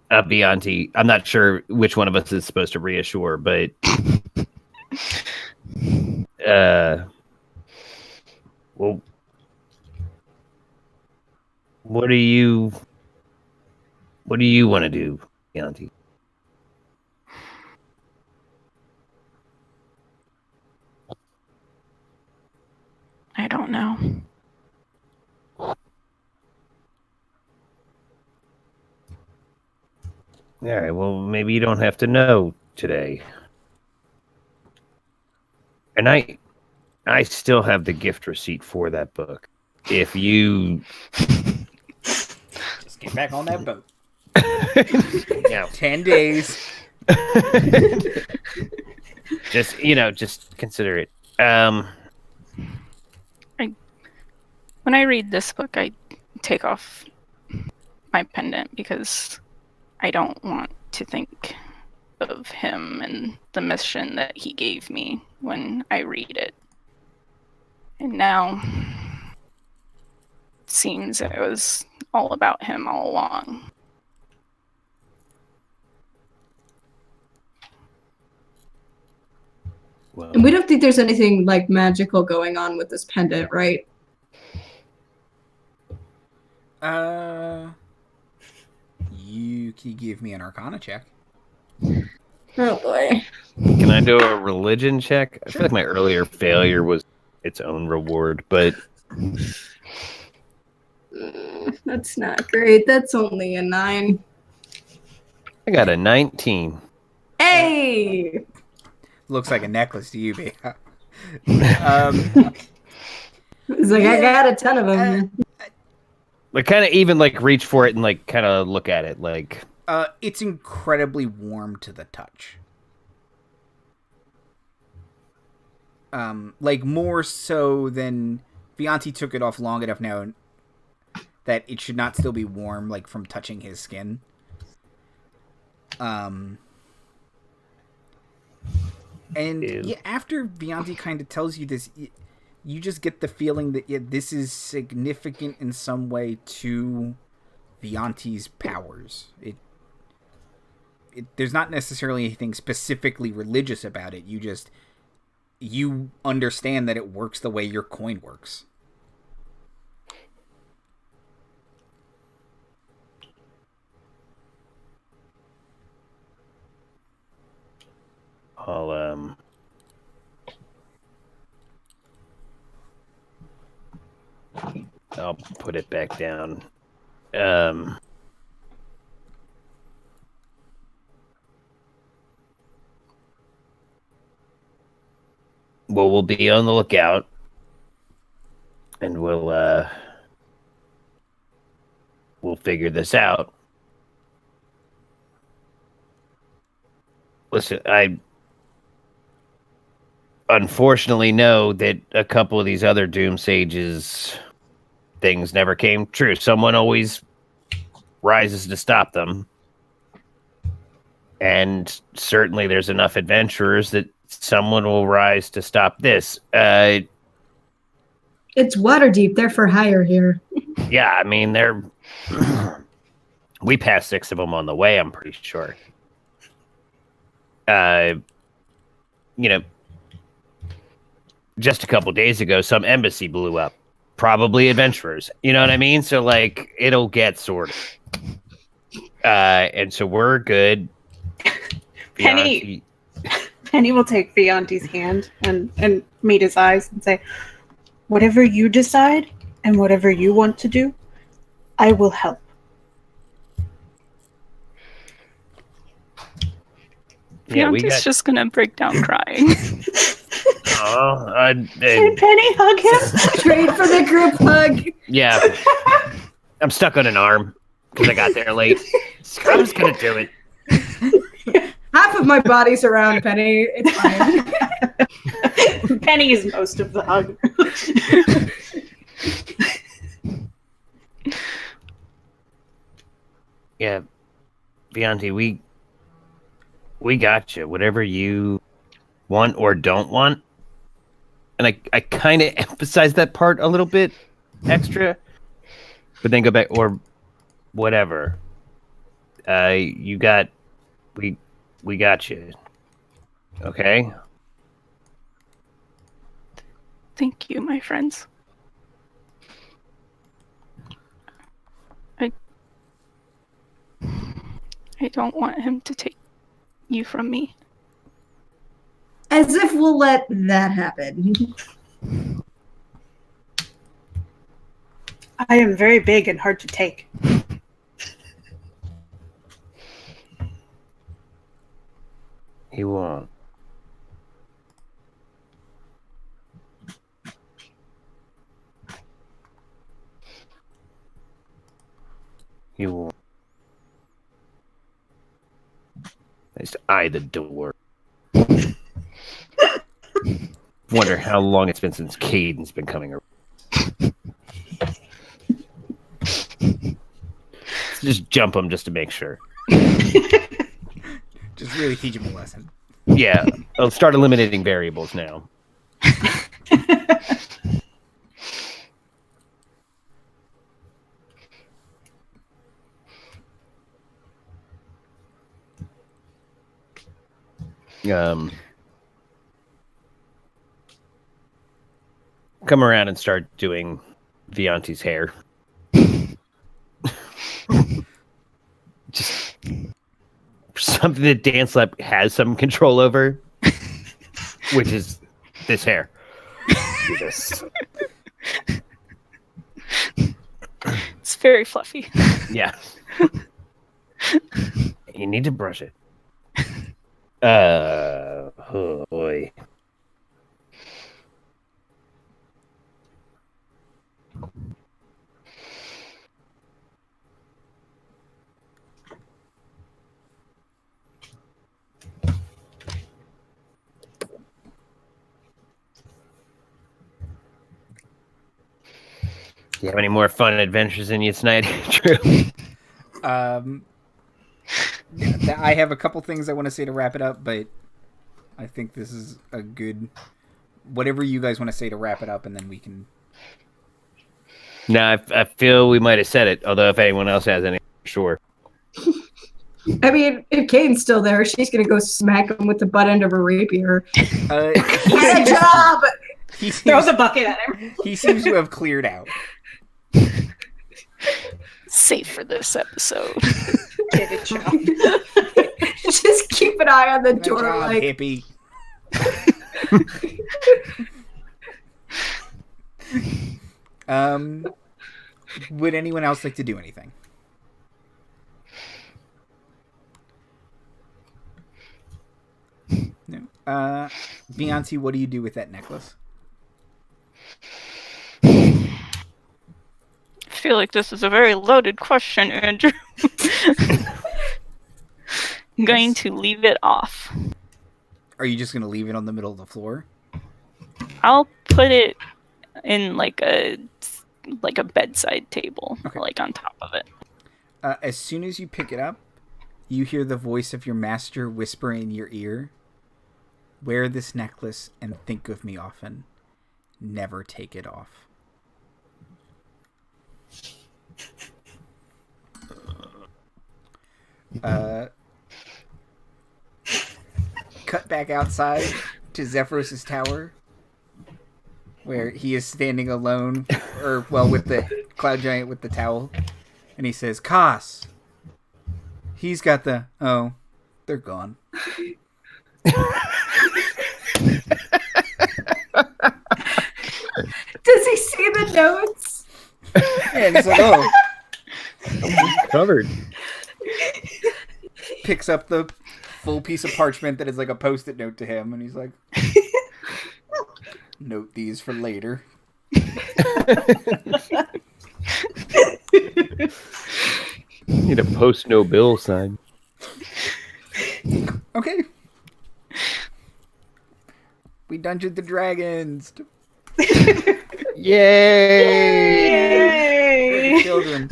of Vianti. I'm not sure which one of us is supposed to reassure, but well, what do you want to do, Vianti? I don't know. All right, well, maybe you don't have to know today. And I still have the gift receipt for that book. If you Just get back on that boat. yeah, 10 days. just consider it. When I read this book, I take off my pendant because I don't want to think of him and the mission that he gave me when I read it. And now it seems it was all about him all along. Well, And we don't think there's anything like magical going on with this pendant, right? You can give me an Arcana check. Oh boy. can I do a religion check? I feel like my earlier failure was its own reward, but That's not great. That's only a 9. I got a 19. Hey! Looks like a necklace to you, babe. It's like, I got a ton of them. I kind of even like reach for it and like kind of look at it like. It's incredibly warm to the touch. Like more so than Vianti took it off long enough now that it should not still be warm, like from touching his skin. And Ew. yeah, after Vianti kind of tells you this, you just get the feeling that this is significant in some way to Vianti's powers. There's not necessarily anything specifically religious about it. You understand that it works the way your coin works. I'll put it back down. Well, we'll be on the lookout, and we'll figure this out. Listen, I unfortunately know that a couple of these other Doom Sages things never came true. Someone always rises to stop them. And certainly there's enough adventurers that someone will rise to stop this. It's Waterdeep. They're for hire here. Yeah, I mean, they're... we passed 6 of them on the way, I'm pretty sure. Just a couple days ago, some embassy blew up. Probably adventurers. You know what I mean? So, like, it'll get sorted. And so we're good. Penny will take Vianti's hand and meet his eyes and say, "Whatever you decide and whatever you want to do, I will help." Vianti's just gonna break down crying. Can Penny hug him? Trade for the group hug. Yeah. I'm stuck on an arm because I got there late. I was gonna do it. Half of my body's around Penny. It's fine. Penny is most of the hug. Yeah, Vianti, we got you. Whatever you want or don't want. And I kind of emphasize that part a little bit extra, but then go back or whatever. We got you. Okay. Thank you, my friends. I don't want him to take you from me. As if we'll let that happen. I am very big and hard to take. He won't. He won't. I just eye the door. Wonder how long it's been since Caden's been coming around. Just jump him just to make sure. Just really teach him a lesson. Yeah, I'll start eliminating variables now. Come around and start doing Vianti's hair. Just something that Dancelap has some control over, which is this hair. Do this. It's very fluffy. Yeah. You need to brush it. Oh boy. You have any more fun adventures in you tonight, Drew? I have a couple things I want to say to wrap it up, but I think this is a good... Whatever you guys want to say to wrap it up, and then we can... No, I feel we might have said it, although if anyone else has any, sure. I mean, if Kane's still there, she's going to go smack him with the butt end of her rapier. Get a job! Throws a bucket at him. He seems to have cleared out. Safe for this episode. Get a job. Just keep an eye on the Good door, job, like... hippie. Would anyone else like to do anything? No. Vianti, what do you do with that necklace? I feel like this is a very loaded question, Andrew. I'm going to leave it off. Are you just going to leave it on the middle of the floor? I'll put it in like a bedside table, Okay. like on top of it. As soon as you pick it up, you hear the voice of your master whisper in your ear, "Wear this necklace and think of me often. Never take it off." Cut back outside to Zephyros' tower, where he is standing alone, with the cloud giant with the towel, and he says, "Kas, he's got the..." Oh, they're gone. Does he see the notes? And he's like, "Oh." Covered. Picks up the full piece of parchment that is like a post-it note to him, and he's like, "Note these for later." Need a post no bill sign. Okay. We dungeoned the dragons. Yay! For the children.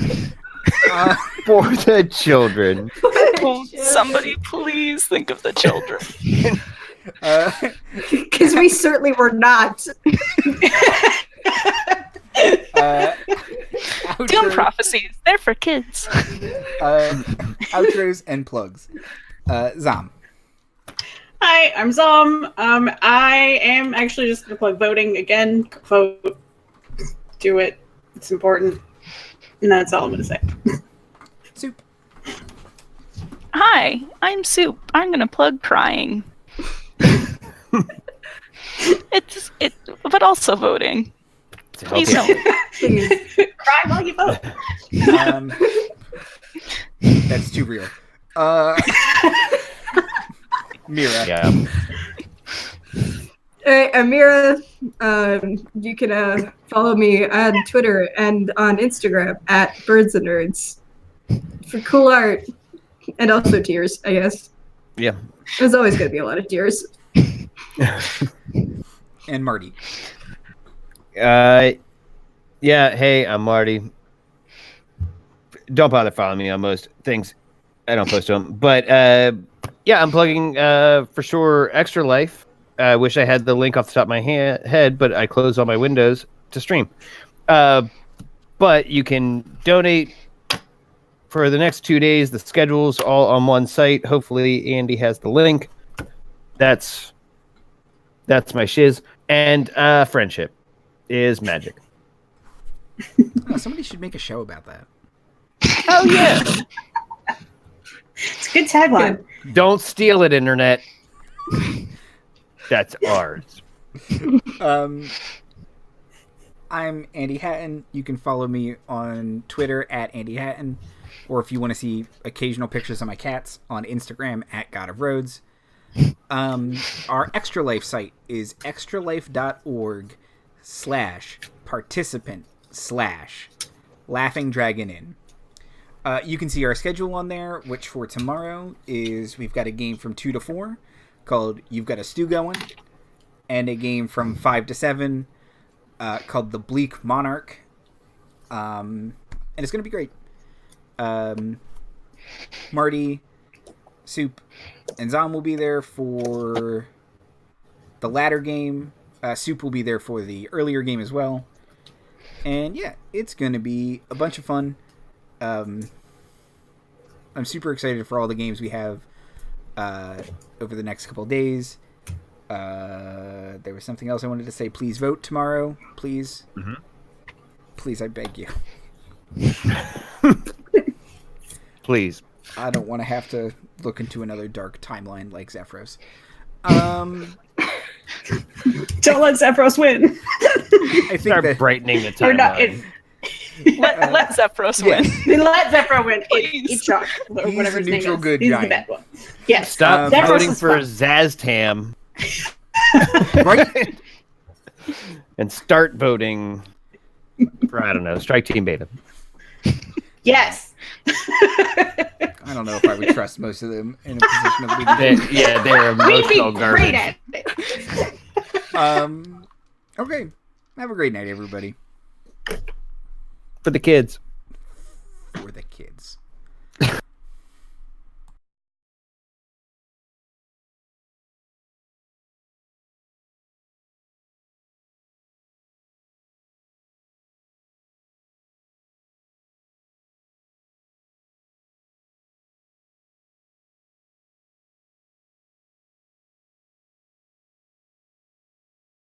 For the children. Oh, somebody please think of the children. Because we certainly were not. Doom prophecies. They're for kids. Outros and plugs. Zom. Hi, I'm Zom. I am actually just going to plug voting again. Vote. Do it. It's important. And that's all I'm going to say. Soup. Hi, I'm Soup. I'm going to plug crying. But also voting. Please don't. Cry while you vote. That's too real. Mira. Yeah. Hey, I'm Mira. You can follow me on Twitter and on Instagram at Birds and Nerds for cool art and also tears, I guess. Yeah. There's always going to be a lot of tears. And Marty. Yeah, hey, I'm Marty. Don't bother following me on most things. I don't post to them. But, yeah, I'm plugging, for sure, Extra Life. I wish I had the link off the top of my head, but I closed all my windows to stream. But you can donate for the next 2 days. The schedule's all on one site. Hopefully, Andy has the link. That's my shiz. And friendship is magic. Somebody should make a show about that. Oh, yeah. It's a good tagline. Don't steal it, Internet. That's ours. I'm Andy Hatton. You can follow me on Twitter at Andy Hatton, or if you want to see occasional pictures of my cats, on Instagram at God of Roads. Our Extra Life site is extralife.org/participant/Laughing Dragon Inn. You can see our schedule on there, which for tomorrow is we've got a game from 2 to 4 called You've Got a Stew Going, and a game from 5 to 7 called The Bleak Monarch. And it's going to be great. Marty, Soup, and Zom will be there for the latter game. Soup will be there for the earlier game as well. And yeah, it's going to be a bunch of fun. I'm super excited for all the games we have over the next couple of days. There was something else I wanted to say. Please vote tomorrow. Please. Mm-hmm. Please, I beg you. Please. I don't want to have to look into another dark timeline like Zephyros. Don't let Zephyros win. I think Start brightening the Or not, timeline. Let Zephyros win. Let Zephyro win. Please. It's Josh, or He's whatever a his name neutral is. good He's giant. the bad one. Yes. Stop Zephyros voting is for fun. Zaztam right? and start voting for, I don't know, Strike Team Beta. Yes. I don't know if I would trust most of them in a position of leadership. They're We'd be emotional great garbage. at it. Okay. Have a great night, everybody. For the kids. For the kids.